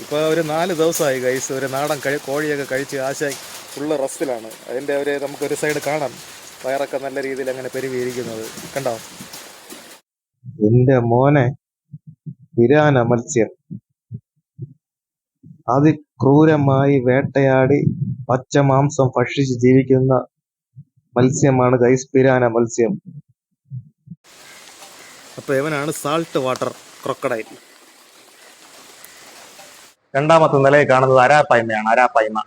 ഇപ്പോൾ ഒരു 4 ദിവസമായി ഗൈസ്. ഒരു നാടൻ കോഴിയൊക്കെ കഴിച്ച് ആശ ഫുള്ള് റെസ്റ്റിലാണ്. അതിൻ്റെ നമുക്കൊരു സൈഡ് കാണാം, വയറൊക്കെ നല്ല രീതിയിൽ അങ്ങനെ പെരുവിയിരിക്കുന്നത് കണ്ടോ. എന്റെ മോനെ, പിരാന മത്സ്യം അതിക്രൂരമായി വേട്ടയാടി പച്ചമാംസം ഭക്ഷിച്ച് ജീവിക്കുന്ന മത്സ്യമാണ് ഗൈസ് പിരാന മത്സ്യം. അപ്പോൾ ഇവനാണ് സാൾട്ട് വാട്ടർ ക്രൊക്കഡൈൽ. രണ്ടാമത്തെ നിലയിൽ കാണുന്നത് അരാപ്പായ്മയാണ്. അരാപ്പായ്മ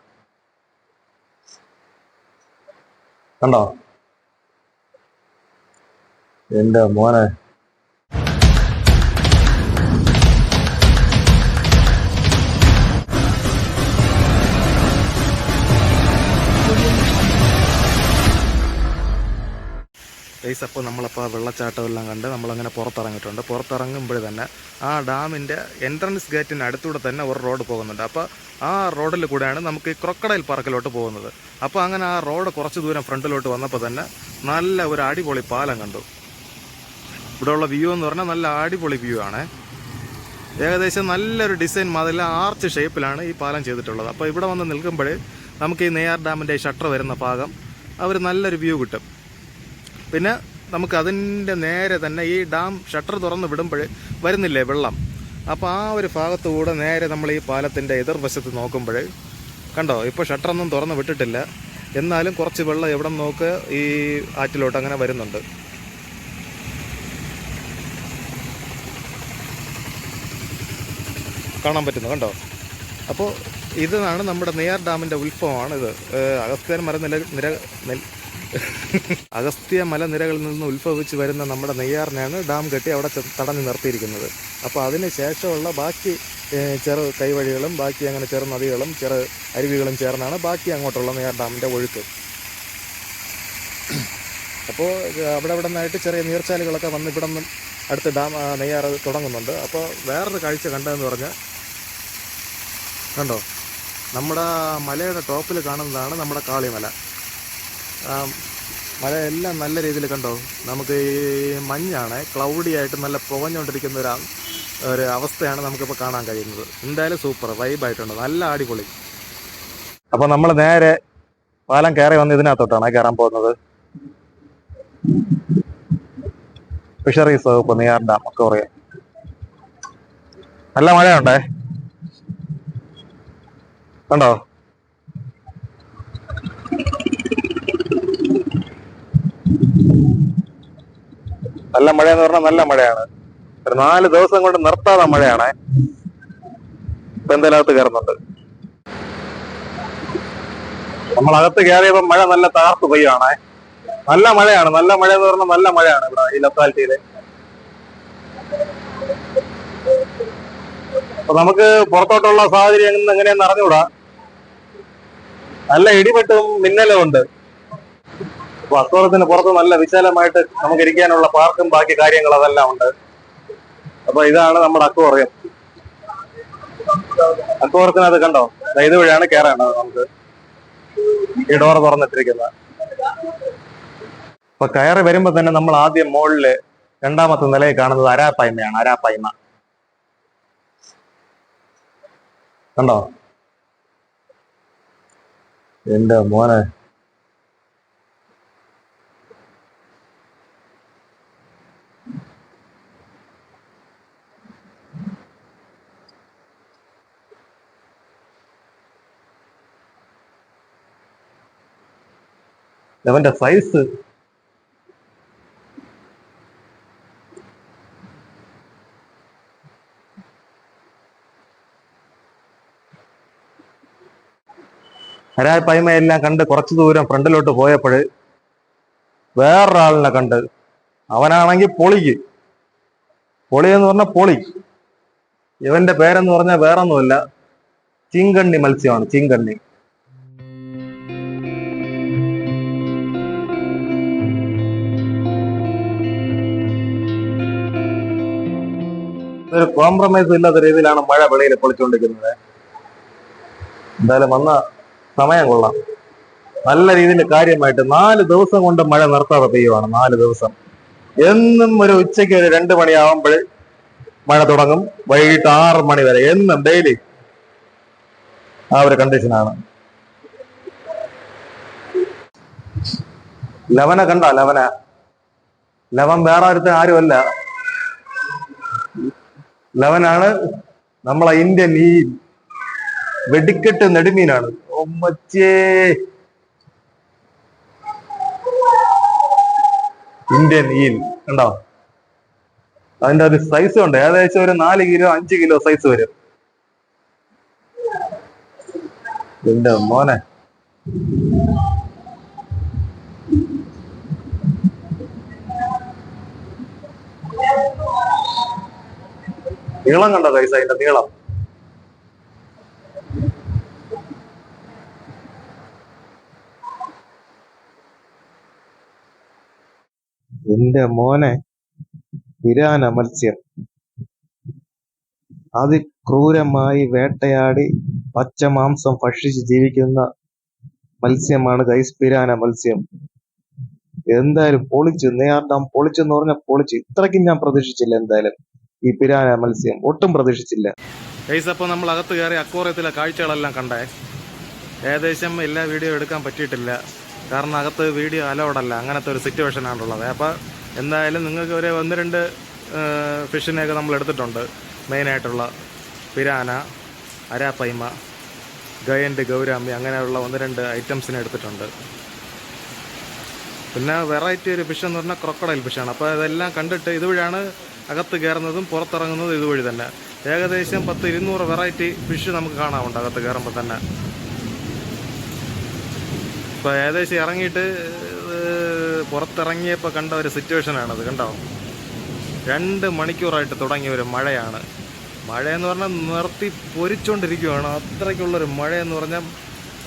കണ്ടോ എന്റെ മോനെ. ഗൈസ്, അപ്പോൾ നമ്മളപ്പോൾ വെള്ളച്ചാട്ടമെല്ലാം കണ്ട് നമ്മളങ്ങനെ പുറത്തിറങ്ങിയിട്ടുണ്ട്. പുറത്തിറങ്ങുമ്പോൾ തന്നെ ആ ഡാമിൻ്റെ എൻട്രൻസ് ഗേറ്റിന് അടുത്തൂടെ തന്നെ ഒരു റോഡ് പോകുന്നുണ്ട്. അപ്പോൾ ആ റോഡിൽ കൂടെയാണ് നമുക്ക് ഈ ക്രൊക്കഡൈൽ പാർക്കിലോട്ട് പോകുന്നത്. അപ്പോൾ അങ്ങനെ ആ റോഡ് കുറച്ച് ദൂരം ഫ്രണ്ടിലോട്ട് വന്നപ്പോൾ തന്നെ നല്ല ഒരു അടിപൊളി പാലം കണ്ടു. ഇവിടെയുള്ള വ്യൂ എന്ന് പറഞ്ഞാൽ നല്ല അടിപൊളി വ്യൂ ആണ്. ഏകദേശം നല്ലൊരു ഡിസൈൻ മാതിരി ആർച്ച് ഷേപ്പിലാണ് ഈ പാലം ചെയ്തിട്ടുള്ളത്. അപ്പോൾ ഇവിടെ വന്ന് നിൽക്കുമ്പോൾ നമുക്ക് ഈ നെയ്യാർ ഡാമിൻ്റെ ഷട്ടർ വരുന്ന ഭാഗം നല്ലൊരു വ്യൂ കിട്ടും. പിന്നെ നമുക്ക് അതിൻ്റെ നേരെ തന്നെ ഈ ഡാം ഷട്ടർ തുറന്ന് വിടുമ്പോൾ വരുന്നില്ലേ വെള്ളം, അപ്പോൾ ആ ഒരു ഭാഗത്തുകൂടെ നേരെ നമ്മൾ ഈ പാലത്തിൻ്റെ എതിർവശത്ത് നോക്കുമ്പോൾ കണ്ടോ, ഇപ്പോൾ ഷട്ടറൊന്നും തുറന്ന് വിട്ടിട്ടില്ല, എന്നാലും കുറച്ച് വെള്ളം എവിടെ നോക്ക് ഈ ആറ്റിലോട്ട് അങ്ങനെ വരുന്നുണ്ട്. കാണാൻ പറ്റുന്നു കണ്ടോ. അപ്പോൾ ഇതാണ് നമ്മുടെ നെയ്യാർ ഡാമിൻ്റെ ഉത്ഭവമാണ് ഇത്. അഗസ്ത്യ മലനിരകളിൽ നിന്ന് ഉത്ഭവിച്ച് വരുന്ന നമ്മുടെ നെയ്യാറിനെയാണ് ഡാം കെട്ടി അവിടെ തടഞ്ഞു നിർത്തിയിരിക്കുന്നത്. അപ്പോൾ അതിന് ശേഷമുള്ള ബാക്കി ചെറു കൈവഴികളും ബാക്കി അങ്ങനെ ചെറു നദികളും ചെറു അരുവികളും ചേർന്നാണ് ബാക്കി അങ്ങോട്ടുള്ള നെയ്യാർ ഡാമിൻ്റെ ഒഴുക്ക്. അപ്പോൾ അവിടെ നിന്നായിട്ട് ചെറിയ നീർച്ചാലുകളൊക്കെ വന്ന് ഇവിടെ നിന്നും അടുത്ത് ഡാം നെയ്യാർ തുടങ്ങുന്നുണ്ട്. അപ്പോൾ വേറൊരു കാഴ്ച കണ്ടതെന്ന് പറഞ്ഞാൽ കണ്ടോ, നമ്മുടെ മലയുടെ ടോപ്പിൽ കാണുന്നതാണ് നമ്മുടെ കാളിമല. മലയെല്ലാം നല്ല രീതിയിൽ കണ്ടോ, നമുക്ക് ഈ മഞ്ഞാണ് ക്ലൗഡി ആയിട്ട് നല്ല പുകഞ്ഞുകൊണ്ടിരിക്കുന്ന ഒരു അവസ്ഥയാണ് നമുക്കിപ്പോൾ കാണാൻ കഴിയുന്നത്. എന്തായാലും സൂപ്പർ വൈബായിട്ടുണ്ട്, നല്ല അടിപൊളി. അപ്പൊ നമ്മൾ നേരെ പാലം കയറി വന്ന് ഇതിനകത്തോട്ടാണ് കയറാൻ പോകുന്നത്. ഫിഷറീസ് വകുപ്പ് നെയ്യാർ ഡാം ഒക്കെ പറയാം. നല്ല മഴയുണ്ടേ കണ്ടോ. നല്ല മഴയെന്ന് പറഞ്ഞാൽ നല്ല മഴയാണ്. ഒരു 4 ദിവസം കൊണ്ട് നിർത്താതെ മഴയാണ്. ഇപ്പൊ എന്തായാലും കയറുന്നുണ്ട്. നമ്മളകത്ത് കയറിയപ്പോ മഴ നല്ല താർത്ത് പെയ്യുവാണേ. നല്ല മഴയാണ്. നല്ല മഴ എന്ന് പറഞ്ഞാൽ നല്ല മഴയാണ് ഇവിടെ ഈ ലൊക്കാലിറ്റിയില്. അപ്പൊ നമുക്ക് പുറത്തോട്ടുള്ള സാഹചര്യം എങ്ങനെയാന്ന് അറിഞ്ഞൂടാ. നല്ല ഇടിവെട്ടും മിന്നലും ഉണ്ട്. അപ്പൊ അക്വാറിയത്തിന് പുറത്ത് നല്ല വിശാലമായിട്ട് നമുക്ക് ഇരിക്കാനുള്ള പാർക്കും ബാക്കി കാര്യങ്ങൾ അതെല്ലാം ഉണ്ട്. അപ്പൊ ഇതാണ് നമ്മുടെ അക്വാറിയം. അക്വാറിയത്തിനകത്ത് കണ്ടോ, ഇതുവഴിയാണ് കയറേണ്ടത്. നമുക്ക് ഈ ഡോർ തുറന്നിട്ടിരിക്കുന്നത്. അപ്പൊ കയറി വരുമ്പോ തന്നെ നമ്മൾ ആദ്യം മുകളില് രണ്ടാമത്തെ നിലയിൽ കാണുന്നത് അരാപ്പായ്മയാണ്. അരാപ്പായ്മ കണ്ടോ എന്റെ മോനെ. അവന്റെ സൈസ് അരാപ്പായ്മയെല്ലാം കണ്ട് കുറച്ചു ദൂരം ഫ്രണ്ടിലോട്ട് പോയപ്പോൾ വേറൊരാളിനെ കണ്ട്. അവനാണെങ്കിൽ പൊളി എന്ന് പറഞ്ഞാൽ പൊളി. ഇവന്റെ പേരെന്ന് പറഞ്ഞാൽ വേറൊന്നുമില്ല, ചീങ്കണ്ണി മത്സ്യമാണ്. ചീങ്കണ്ണി. ഒരു കോംപ്രമൈസ് ഇല്ലാത്ത രീതിയിലാണ് മഴ വെളിയിൽ പൊളിച്ചുകൊണ്ടിരിക്കുന്നത്. എന്തായാലും വന്ന സമയം കൊള്ളാം. നല്ല രീതിയിൽ കാര്യമായിട്ട് 4 ദിവസം കൊണ്ട് മഴ നിർത്താതെ പെയ്യുവാണ്. 4 ദിവസം. എന്നും ഒരു ഉച്ചയ്ക്ക് ഒരു 2 മണിയാവുമ്പോൾ മഴ തുടങ്ങും, വൈകിട്ട് 6 മണി വരെ എന്നും ഡെയിലി. ആ ഒരു കണ്ടീഷനാണ്. ലവനെ കണ്ട, ലവൻ വേറെ ഒരുത്തൻ ആരുമല്ല, ലവനാണ് നമ്മളെ ഇന്ത്യൻ ഈ വെടിക്കെട്ട് നെടുമീനാണ്. ഒമ്മച്ചേ, ഇന്ത്യൻ ഈൽ കണ്ടോ? അതിന്റെ ഒരു സൈസ് ഉണ്ട്, ഏകദേശം ഒരു 4 കിലോ 5 കിലോ സൈസ് വരും. എന്റെ മോനെ, നീളം കണ്ടോ സൈസ്, അതിന്റെ നീളം. എന്റെ മോനെ, പിരാന മത്സ്യം അതിക്രൂരമായി വേട്ടയാടി പച്ചമാംസം ഭക്ഷിച്ച് ജീവിക്കുന്ന മത്സ്യമാണ് ഗൈസ് പിരാന മത്സ്യം. എന്തായാലും പൊളിച്ചു, നേർഡാം പൊളിച്ചെന്ന് പറഞ്ഞാൽ പൊളിച്ചു. ഇത്രയ്ക്കും ഞാൻ പ്രതീക്ഷിച്ചില്ല. എന്തായാലും ഈ പിരാന മത്സ്യം ഒട്ടും പ്രതീക്ഷിച്ചില്ല ഗൈസ്. അപ്പോൾ നമ്മൾ അകത്ത് കയറി അക്വേറിയത്തിലെ കാഴ്ചകളെല്ലാം കണ്ടേ. ഏകദേശം എല്ലാ വീഡിയോ എടുക്കാൻ പറ്റിയിട്ടില്ല, കാരണം അകത്ത് വീഡിയോ അലൗഡല്ല, അങ്ങനത്തെ ഒരു സിറ്റുവേഷൻ ആണുള്ളത്. അപ്പോൾ എന്തായാലും നിങ്ങൾക്ക് ഒരു 1-2 ഫിഷിനെയൊക്കെ നമ്മൾ എടുത്തിട്ടുണ്ട്. മെയിനായിട്ടുള്ള പിരാന, അരാപ്പൈമ, ഗയൻഡ്, ഗൗരാമി, അങ്ങനെയുള്ള 1-2 ഐറ്റംസിനെ എടുത്തിട്ടുണ്ട്. പിന്നെ വെറൈറ്റി ഒരു ഫിഷ് എന്ന് പറഞ്ഞാൽ ക്രൊക്കഡൈൽ ഫിഷാണ്. അപ്പോൾ ഇതെല്ലാം കണ്ടിട്ട് ഇതുവഴിയാണ് അകത്ത് കയറുന്നതും പുറത്തിറങ്ങുന്നതും ഇതുവഴി തന്നെ. ഏകദേശം 10-200 വെറൈറ്റി ഫിഷ് നമുക്ക് കാണാറുണ്ട് അകത്ത് കയറുമ്പോൾ തന്നെ. ഇപ്പോൾ ഏകദേശം ഇറങ്ങിയിട്ട് പുറത്തിറങ്ങിയപ്പോൾ കണ്ട ഒരു സിറ്റുവേഷനാണത്. കണ്ടോ, 2 മണിക്കൂറായിട്ട് തുടങ്ങിയ ഒരു മഴയാണ്. മഴയെന്ന് പറഞ്ഞാൽ നിർത്തി പൊരിച്ചുകൊണ്ടിരിക്കുകയാണ്. അത്രയ്ക്കുള്ളൊരു മഴയെന്ന് പറഞ്ഞാൽ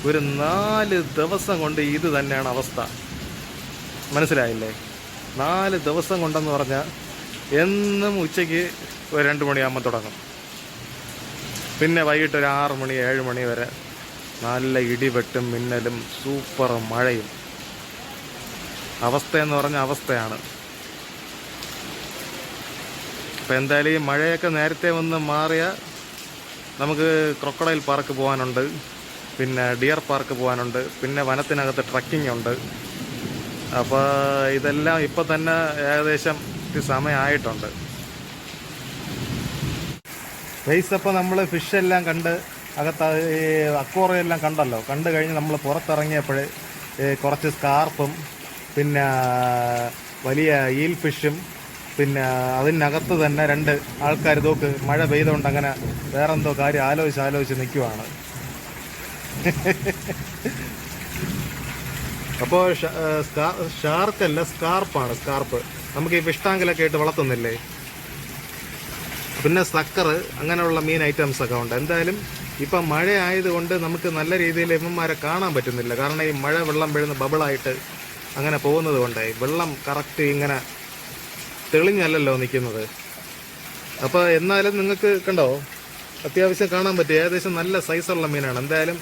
ഒരു 4 ദിവസം കൊണ്ട് ഇത് തന്നെയാണ് അവസ്ഥ. മനസ്സിലായില്ലേ? 4 ദിവസം കൊണ്ടെന്ന് പറഞ്ഞാൽ എന്നും ഉച്ചയ്ക്ക് ഒരു 2 മണിയാകുമ്പോൾ തുടങ്ങും, പിന്നെ വൈകിട്ട് ഒരു 6 മണി 7 മണി വരെ നല്ല ഇടിവെട്ടും മിന്നലും സൂപ്പർ മഴയും. അവസ്ഥയെന്ന് പറഞ്ഞാൽ അവസ്ഥയാണ്. അപ്പോൾ എന്തായാലും ഈ മഴയൊക്കെ നേരത്തെ ഒന്ന് മാറിയാൽ നമുക്ക് ക്രൊക്കഡൈൽ പാർക്ക് പോകാനുണ്ട്, പിന്നെ ഡിയർ പാർക്ക് പോകാനുണ്ട്, പിന്നെ വനത്തിനകത്ത് ട്രക്കിംഗ് ഉണ്ട്. അപ്പോൾ ഇതെല്ലാം ഇപ്പം തന്നെ ഏകദേശം സമയമായിട്ടുണ്ട്. ഗൈസ്, അപ്പോൾ നമ്മൾ ഫിഷെല്ലാം കണ്ട് അകത്ത് ഈ അക്വേറിയം എല്ലാം കണ്ടല്ലോ. കണ്ടു കഴിഞ്ഞ് നമ്മൾ പുറത്തിറങ്ങിയപ്പോൾ കുറച്ച് സ്കാർപ്പും പിന്നെ വലിയ ഈൽ ഫിഷും, പിന്നെ അതിനകത്ത് തന്നെ 2 ആൾക്കാർ ഇതൊക്കെ മഴ പെയ്തുകൊണ്ട് അങ്ങനെ വേറെന്തോ കാര്യം ആലോചിച്ച് നിൽക്കുവാണ്. അപ്പോൾ ഷാർക്കല്ല, സ്കാർപ്പാണ്. സ്കാർപ്പ് നമുക്ക് ഈ ഫിഷ് ടാങ്കിലൊക്കെ ആയിട്ട് വളർത്തുന്നില്ലേ, പിന്നെ സക്കർ, അങ്ങനെയുള്ള മീൻ ഐറ്റംസൊക്കെ ഉണ്ട്. എന്തായാലും ഇപ്പം മഴ ആയതുകൊണ്ട് നമുക്ക് നല്ല രീതിയിൽ ഇവന്മാരെ കാണാൻ പറ്റുന്നില്ല, കാരണം ഈ മഴ വെള്ളം വീഴുന്ന ബബിളായിട്ട് അങ്ങനെ പോകുന്നത് കൊണ്ടേ വെള്ളം കറക്റ്റ് ഇങ്ങനെ തെളിഞ്ഞല്ലല്ലോ നിൽക്കുന്നത്. അപ്പോൾ എന്നാലും നിങ്ങൾക്ക് കണ്ടോ, അത്യാവശ്യം കാണാൻ പറ്റും. ഏകദേശം നല്ല സൈസുള്ള മീനാണ്. എന്തായാലും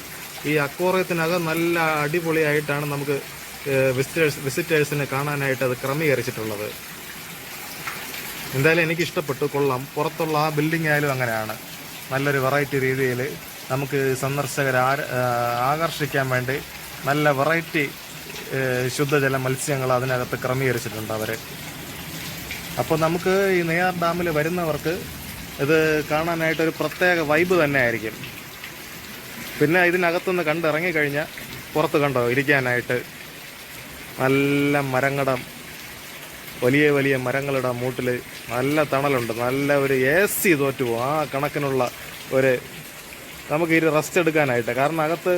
ഈ അക്വേറിയത്തിനകം നല്ല അടിപൊളിയായിട്ടാണ് നമുക്ക് വിസിറ്റേഴ്സിനെ കാണാനായിട്ട് അത് ക്രമീകരിച്ചിട്ടുള്ളത്. എന്തായാലും എനിക്ക് ഇഷ്ടപ്പെട്ടു, കൊള്ളാം. പുറത്തുള്ള ആ ബിൽഡിംഗ് ആയാലും അങ്ങനെയാണ്, നല്ലൊരു വെറൈറ്റി രീതിയിൽ നമുക്ക് സന്ദർശകരെ ആകർഷിക്കാൻ വേണ്ടി നല്ല വെറൈറ്റി ശുദ്ധജല മത്സ്യങ്ങൾ അതിനകത്ത് ക്രമീകരിച്ചിട്ടുണ്ട് അവർ. അപ്പോൾ നമുക്ക് ഈ നെയ്യാർ ഡാമിൽ വരുന്നവർക്ക് ഇത് കാണാനായിട്ടൊരു പ്രത്യേക വൈബ് തന്നെ ആയിരിക്കും. പിന്നെ ഇതിനകത്തുനിന്ന് കണ്ടിറങ്ങിക്കഴിഞ്ഞാൽ പുറത്ത് കണ്ടോ ഇരിക്കാനായിട്ട് നല്ല മരങ്ങടം, വലിയ വലിയ മരങ്ങളുടെ മൂട്ടിൽ നല്ല തണലുണ്ട്, നല്ല ഒരു AC തോറ്റു പോകും ആ കണക്കിനുള്ള ഒരു നമുക്ക് ഈ റെസ്റ്റ് എടുക്കാനായിട്ട്. കാരണം അകത്ത്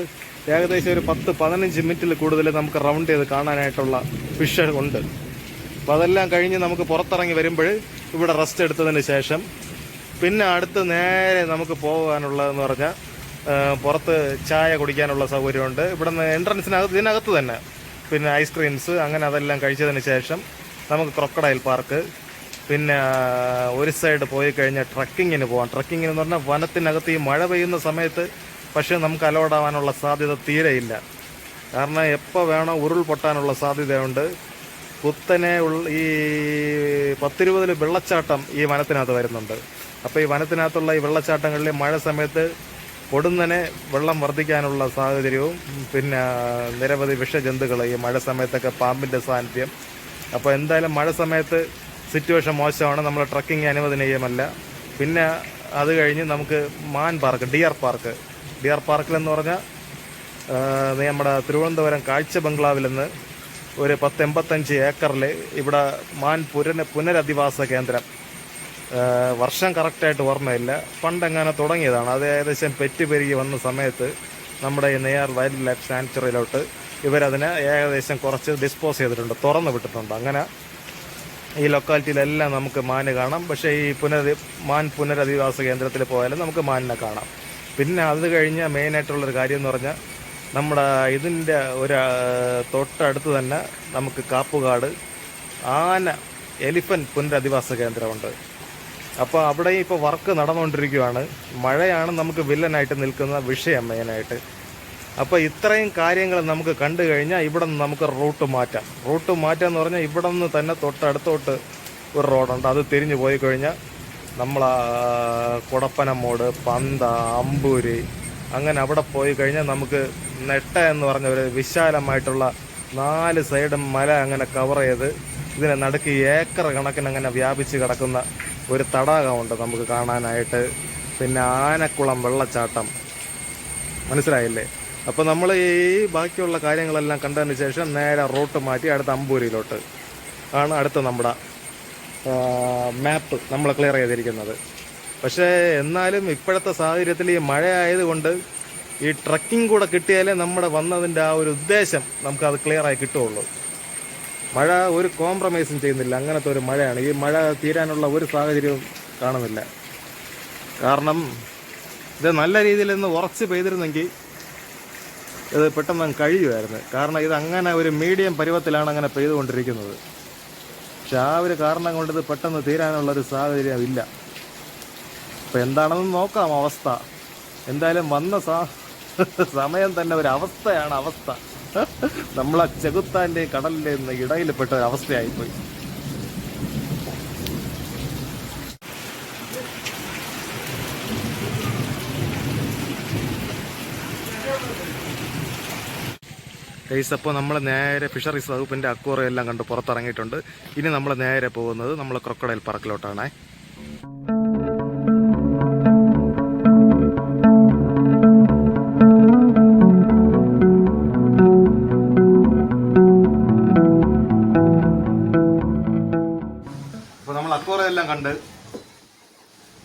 ഏകദേശം ഒരു 10-15 മിനിറ്റിൽ കൂടുതൽ നമുക്ക് റൗണ്ട് ചെയ്ത് കാണാനായിട്ടുള്ള ഫിഷ് ഉണ്ട്. അപ്പോൾ അതെല്ലാം കഴിഞ്ഞ് നമുക്ക് പുറത്തിറങ്ങി വരുമ്പോൾ ഇവിടെ റെസ്റ്റ് എടുത്തതിന് ശേഷം പിന്നെ അടുത്ത് നേരെ നമുക്ക് പോകാനുള്ളതെന്ന് പറഞ്ഞാൽ പുറത്ത് ചായ കുടിക്കാനുള്ള സൗകര്യമുണ്ട്. ഇവിടെ നിന്ന് എൻട്രൻസിനകത്ത് ഇതിനകത്ത് തന്നെ പിന്നെ ഐസ്ക്രീംസ് അങ്ങനെ അതെല്ലാം കഴിച്ചതിന് ശേഷം നമുക്ക് ക്രൊക്കഡൈൽ പാർക്ക്, പിന്നെ ഒരു സൈഡ് പോയി കഴിഞ്ഞാൽ ട്രക്കിങ്ങിന് പോകാം. ട്രക്കിങ്ങിന് എന്ന് പറഞ്ഞാൽ വനത്തിനകത്ത് ഈ മഴ പെയ്യുന്ന സമയത്ത് പക്ഷേ നമുക്ക് അലോഡാവാനുള്ള സാധ്യത തീരെയില്ല, കാരണം എപ്പോൾ വേണോ ഉരുൾപൊട്ടാനുള്ള സാധ്യതയുണ്ട്. കുത്തനെ ഈ 10-20 വെള്ളച്ചാട്ടം ഈ വനത്തിനകത്ത് വരുന്നുണ്ട്. അപ്പോൾ ഈ വനത്തിനകത്തുള്ള ഈ വെള്ളച്ചാട്ടങ്ങളിൽ മഴ സമയത്ത് പൊടുന്നനെ വെള്ളം വർദ്ധിക്കാനുള്ള സാഹചര്യവും പിന്നെ നിരവധി വിഷജന്തുക്കൾ ഈ മഴ സമയത്തൊക്കെ പാമ്പിൻ്റെ സാന്നിധ്യം. അപ്പോൾ എന്തായാലും മഴ സമയത്ത് സിറ്റുവേഷൻ മോശമാണ്, നമ്മൾ ട്രക്കിംഗ് അനുവദനീയമല്ല. പിന്നെ അത് കഴിഞ്ഞ് നമുക്ക് മാൻ പാർക്ക്, ഡിയർ പാർക്കിലെന്ന് പറഞ്ഞാൽ നമ്മുടെ തിരുവനന്തപുരം കാഴ്ച ബംഗ്ലാവിൽ നിന്ന് ഒരു 10-85 ഏക്കറിൽ ഇവിടെ മാൻ പുനരധിവാസ കേന്ദ്രം. വർഷം കറക്റ്റായിട്ട് ഓർമ്മയില്ല, പണ്ടെങ്ങനെ തുടങ്ങിയതാണ്. അത് ഏകദേശം പെറ്റ് പെരുകി വന്ന സമയത്ത് നമ്മുടെ ഈ നെയ്യാർ വൈൽഡ് ലൈഫ് സാങ്ച്വറിയിലോട്ട് ഇവരതിനെ ഏകദേശം കുറച്ച് ഡിസ്പോസ് ചെയ്തിട്ടുണ്ട്, തുറന്നു വിട്ടിട്ടുണ്ട്. അങ്ങനെ ഈ ലൊക്കാലിറ്റിയിലെല്ലാം നമുക്ക് മാന് കാണാം. പക്ഷേ ഈ മാൻ പുനരധിവാസ കേന്ദ്രത്തിൽ പോയാലും നമുക്ക് മാനിനെ കാണാം. പിന്നെ അത് കഴിഞ്ഞ് മെയിനായിട്ടുള്ളൊരു കാര്യം എന്ന് പറഞ്ഞാൽ നമ്മുടെ ഇതിൻ്റെ ഒരു തൊട്ടടുത്ത് തന്നെ നമുക്ക് കാപ്പുകാട് എലിഫൻറ്റ് പുനരധിവാസ കേന്ദ്രമുണ്ട്. അപ്പോൾ അവിടെ ഇപ്പോൾ വർക്ക് നടന്നുകൊണ്ടിരിക്കുകയാണ്. മഴയാണ് നമുക്ക് വില്ലനായിട്ട് നിൽക്കുന്ന വിഷയം മെയിനായിട്ട്. അപ്പോൾ ഇത്രയും കാര്യങ്ങൾ നമുക്ക് കണ്ടു കഴിഞ്ഞാൽ ഇവിടെ നിന്ന് നമുക്ക് റൂട്ട് മാറ്റാം എന്ന് പറഞ്ഞാൽ ഇവിടെ നിന്ന് തന്നെ തൊട്ടടുത്തോട്ട് ഒരു റോഡുണ്ട്. അത് തിരിഞ്ഞു പോയി കഴിഞ്ഞാൽ നമ്മൾ കുടപ്പനമോട്, പന്ത, അമ്പൂര്, അങ്ങനെ അവിടെ പോയി കഴിഞ്ഞാൽ നമുക്ക് നെട്ട എന്ന് പറഞ്ഞ ഒരു വിശാലമായിട്ടുള്ള 4 സൈഡും മല അങ്ങനെ കവർ ചെയ്ത് ഇതിനെ നടുക്ക് ഏക്കർ കണക്കിന് അങ്ങനെ വ്യാപിച്ച് കിടക്കുന്ന ഒരു തടാകമുണ്ട് നമുക്ക് കാണാനായിട്ട്. പിന്നെ ആനക്കുളം വെള്ളച്ചാട്ടം, മനസ്സിലായില്ലേ? അപ്പോൾ നമ്മൾ ഈ ബാക്കിയുള്ള കാര്യങ്ങളെല്ലാം കണ്ടതിന് ശേഷം നേരെ റൂട്ട് മാറ്റി അടുത്ത അമ്പൂരിയിലോട്ട് ആണ് അടുത്ത നമ്മുടെ മാപ്പ് നമ്മൾ ക്ലിയർ ചെയ്തിരിക്കുന്നത്. പക്ഷേ എന്നാലും ഇപ്പോഴത്തെ സാഹചര്യത്തിൽ ഈ മഴ ആയതുകൊണ്ട് ഈ ട്രക്കിംഗ് കൂടെ കിട്ടിയാലേ നമ്മുടെ വന്നതിൻ്റെ ആ ഒരു ഉദ്ദേശം നമുക്കത് ക്ലിയറായി കിട്ടുകയുള്ളൂ. മഴ ഒരു കോംപ്രമൈസും ചെയ്യുന്നില്ല, അങ്ങനത്തെ ഒരു മഴയാണ്. ഈ മഴ തീരാനുള്ള ഒരു സാഹചര്യവും കാണുന്നില്ല. കാരണം ഇത് നല്ല രീതിയിൽ നിന്ന് ഉറച്ച് പെയ്തിരുന്നെങ്കിൽ ഇത് പെട്ടെന്ന് കഴിയുമായിരുന്നു. കാരണം ഇത് അങ്ങനെ ഒരു മീഡിയം പരുവത്തിലാണ് അങ്ങനെ പെയ്തുകൊണ്ടിരിക്കുന്നത്. പക്ഷെ ആ ഒരു കാരണം കൊണ്ട് ഇത് പെട്ടെന്ന് തീരാനുള്ളൊരു സാഹചര്യം ഇല്ല. അപ്പം എന്താണെന്ന് നോക്കാം അവസ്ഥ. എന്തായാലും വന്ന സമയം തന്നെ ഒരു അവസ്ഥ. നമ്മളെ ചെകുത്താൻ്റെയും കടലിൻ്റെയും ഇടയിൽപ്പെട്ട ഒരു അവസ്ഥയായിപ്പോയി. അപ്പോൾ നമ്മൾ നേരെ ഫിഷറീസ് വകുപ്പിൻ്റെ അക്വേറിയം എല്ലാം കണ്ട് പുറത്തിറങ്ങിയിട്ടുണ്ട്. ഇനി നമ്മൾ നേരെ പോകുന്നത് നമ്മൾ ക്രൊക്കഡൈൽ പാർക്കിലോട്ടാണ്. അപ്പോൾ നമ്മൾ അക്വേറിയം എല്ലാം കണ്ട്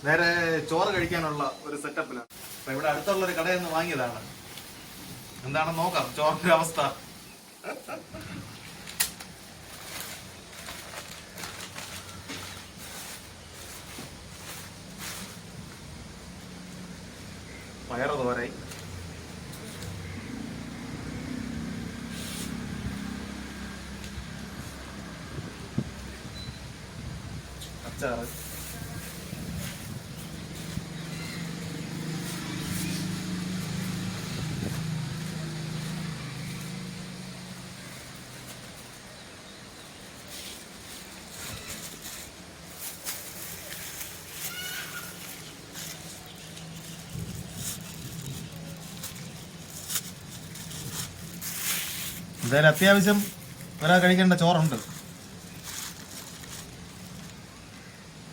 നേരെ ചോറ് കഴിക്കാനുള്ള ഒരു സെറ്റപ്പിലാണ്. അപ്പോൾ ഇവിടെ അടുത്തുള്ളൊരു കടയിൽ നിന്ന് വാങ്ങിയതാണ്. എന്താണെന്ന് നോക്കാം ചോറിന്റെ അവസ്ഥ. പയറ് തോരൻ, അച്ചാറ്, എന്തായാലും അത്യാവശ്യം ഒരാൾ കഴിക്കേണ്ട ചോറുണ്ട്.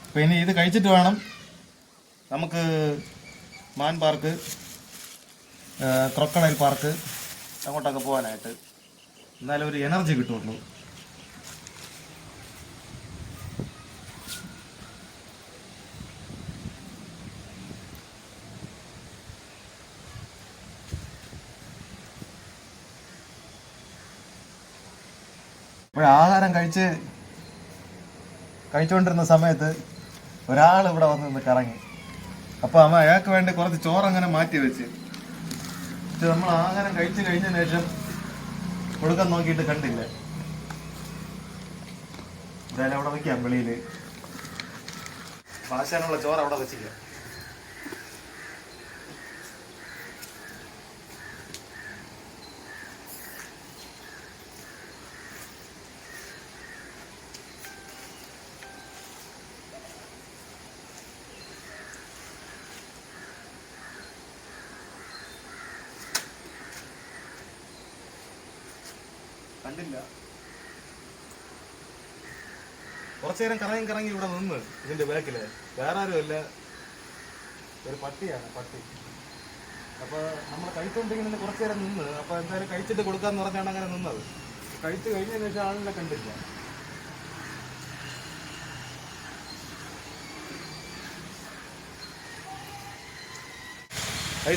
അപ്പം ഇനി ഇത് കഴിച്ചിട്ട് വേണം നമുക്ക് മാൻ പാർക്ക്, ക്രൊക്കഡൈൽ പാർക്ക് അങ്ങോട്ടൊക്കെ പോകാനായിട്ട്. എന്നാലും ഒരു എനർജി കിട്ടുള്ളൂ. ഇപ്പോൾ ആഹാരം കഴിച്ചുകൊണ്ടിരുന്ന സമയത്ത് ഒരാൾ ഇവിടെ വന്ന് നിന്ന് കറങ്ങി. അപ്പോൾ അയാൾക്ക് വേണ്ടി കുറച്ച് ചോറങ്ങനെ മാറ്റി വെച്ച് നമ്മൾ ആഹാരം കഴിച്ചു കഴിഞ്ഞതിന് ശേഷം കൊടുക്കാൻ നോക്കിയിട്ട് കണ്ടില്ല. എന്തായാലും അവിടെ വയ്ക്കാം, വെളിയിൽ പാശാനുള്ള ചോറ് അവിടെ വെച്ചില്ല. കണ്ടില്ല. കുറച്ചു നേരം കറങ്ങി ഇവിടെ നിന്ന് ഇതിന്റെ ബാക്കില് വേറെ ആരും അല്ല, ഒരു പട്ടിയാണ് പട്ടി. അപ്പൊ നമ്മൾ കഴിച്ചോണ്ടിരിക്കുന്ന കുറച്ചു നേരം നിന്ന്, അപ്പൊ എന്തായാലും കഴിച്ചിട്ട് കൊടുക്കാന്ന് പറഞ്ഞാണ് അങ്ങനെ നിന്നത്. കഴിച്ചു കഴിഞ്ഞതിന് ശേഷം ആളിനെ കണ്ടില്ല.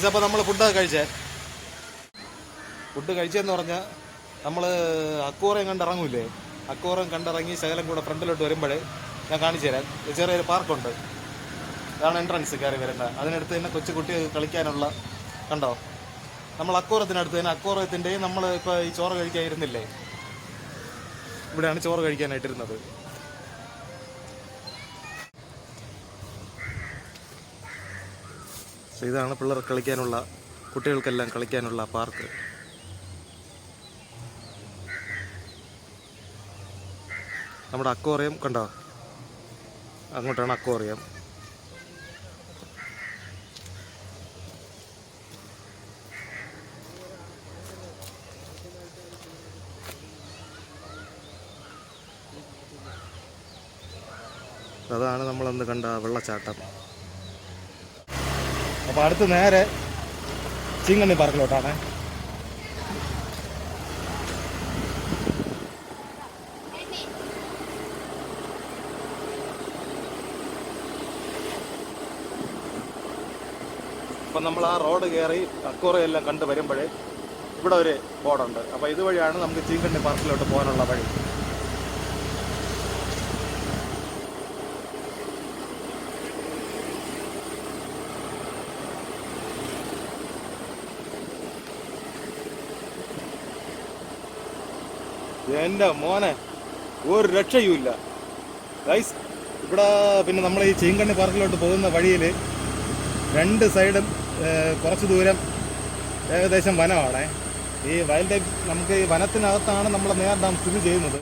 അപ്പോൾ നമ്മൾ ഫുഡ് കഴിച്ചെന്ന് പറഞ്ഞാൽ നമ്മൾ അക്കൂറയും കണ്ടിറങ്ങൂലേ, അക്കൂറം കണ്ടിറങ്ങി ശകലം കൂടെ ഫ്രണ്ടിലോട്ട് വരുമ്പോഴേ ഞാൻ കാണിച്ചു തരാം. ചെറിയൊരു പാർക്കുണ്ട്, അതാണ് എൻട്രൻസ് കയറി വരുന്നത്. അതിനടുത്ത് തന്നെ കൊച്ചു കുട്ടി കളിക്കാനുള്ള കണ്ടോ, നമ്മൾ അക്കൂറത്തിനടുത്ത് തന്നെ. അക്കൂറത്തിൻ്റെയും നമ്മൾ ഇപ്പോൾ ഈ ചോറ് കഴിക്കാനിരുന്നില്ലേ, ഇവിടെയാണ് ചോറ് കഴിക്കാനായിട്ടിരുന്നത്. ഇതാണ് പിള്ളേർ കളിക്കാനുള്ള, കുട്ടികൾക്കെല്ലാം കളിക്കാനുള്ള പാർക്ക്. നമ്മുടെ അക്വേറിയം കണ്ടോ, അങ്ങോട്ടാണ് അക്വേറിയം. അതാണ് നമ്മളന്ന് കണ്ട വെള്ളച്ചാട്ടം. അപ്പോൾ അടുത്ത് നേരെ ചീങ്കണ്ണി പാർക്കിലോട്ടാണ്. അപ്പം നമ്മൾ ആ റോഡ് കയറി അക്വേറിയം കണ്ട് വരുമ്പോഴേ ഇവിടെ ഒരു ബോർഡുണ്ട്. അപ്പോൾ ഇതുവഴിയാണ് നമുക്ക് ചീങ്കണ്ണി പാർക്കിലോട്ട് പോകാനുള്ള വഴി. എൻ്റെ മോനെ ഒരു രക്ഷയുമില്ല ഗൈസ്. ഇവിടെ പിന്നെ നമ്മൾ ഈ ചീങ്കണ്ണി പാർക്കിലോട്ട് പോകുന്ന വഴിയിൽ രണ്ട് സൈഡും കുറച്ച് ദൂരം ഏകദേശം വനമാണ്. ഈ വൈൽഡ് ലൈഫ്, നമുക്ക് ഈ വനത്തിനകത്താണ് നമ്മൾ നെയ്യാർ ഡാം സ്ഥിതി ചെയ്യുന്നത്.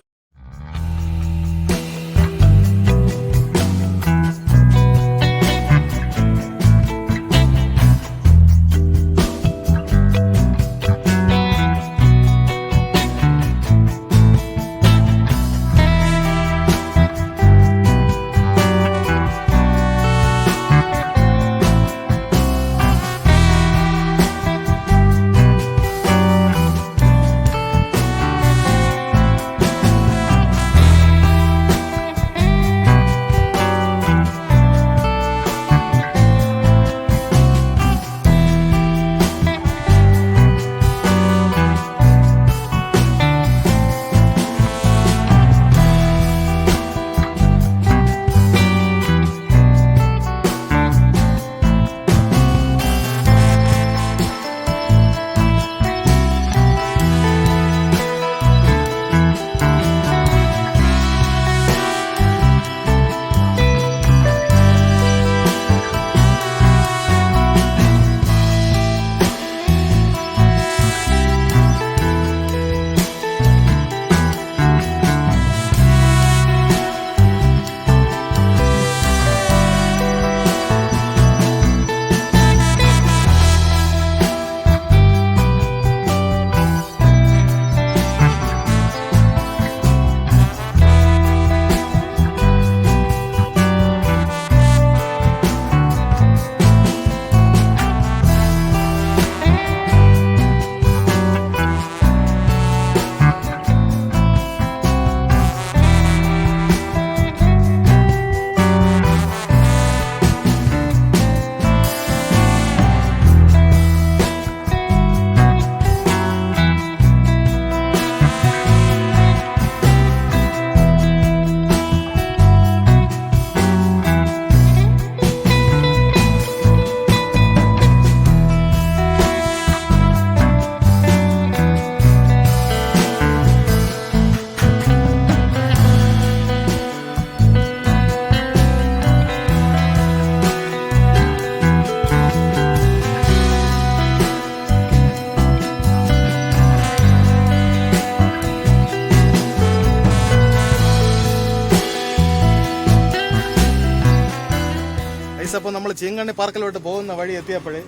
അപ്പോൾ നമ്മൾ ചീങ്കണ്ണി പാർക്കിലോട്ട് പോകുന്ന വഴി എത്തിയപ്പോഴേ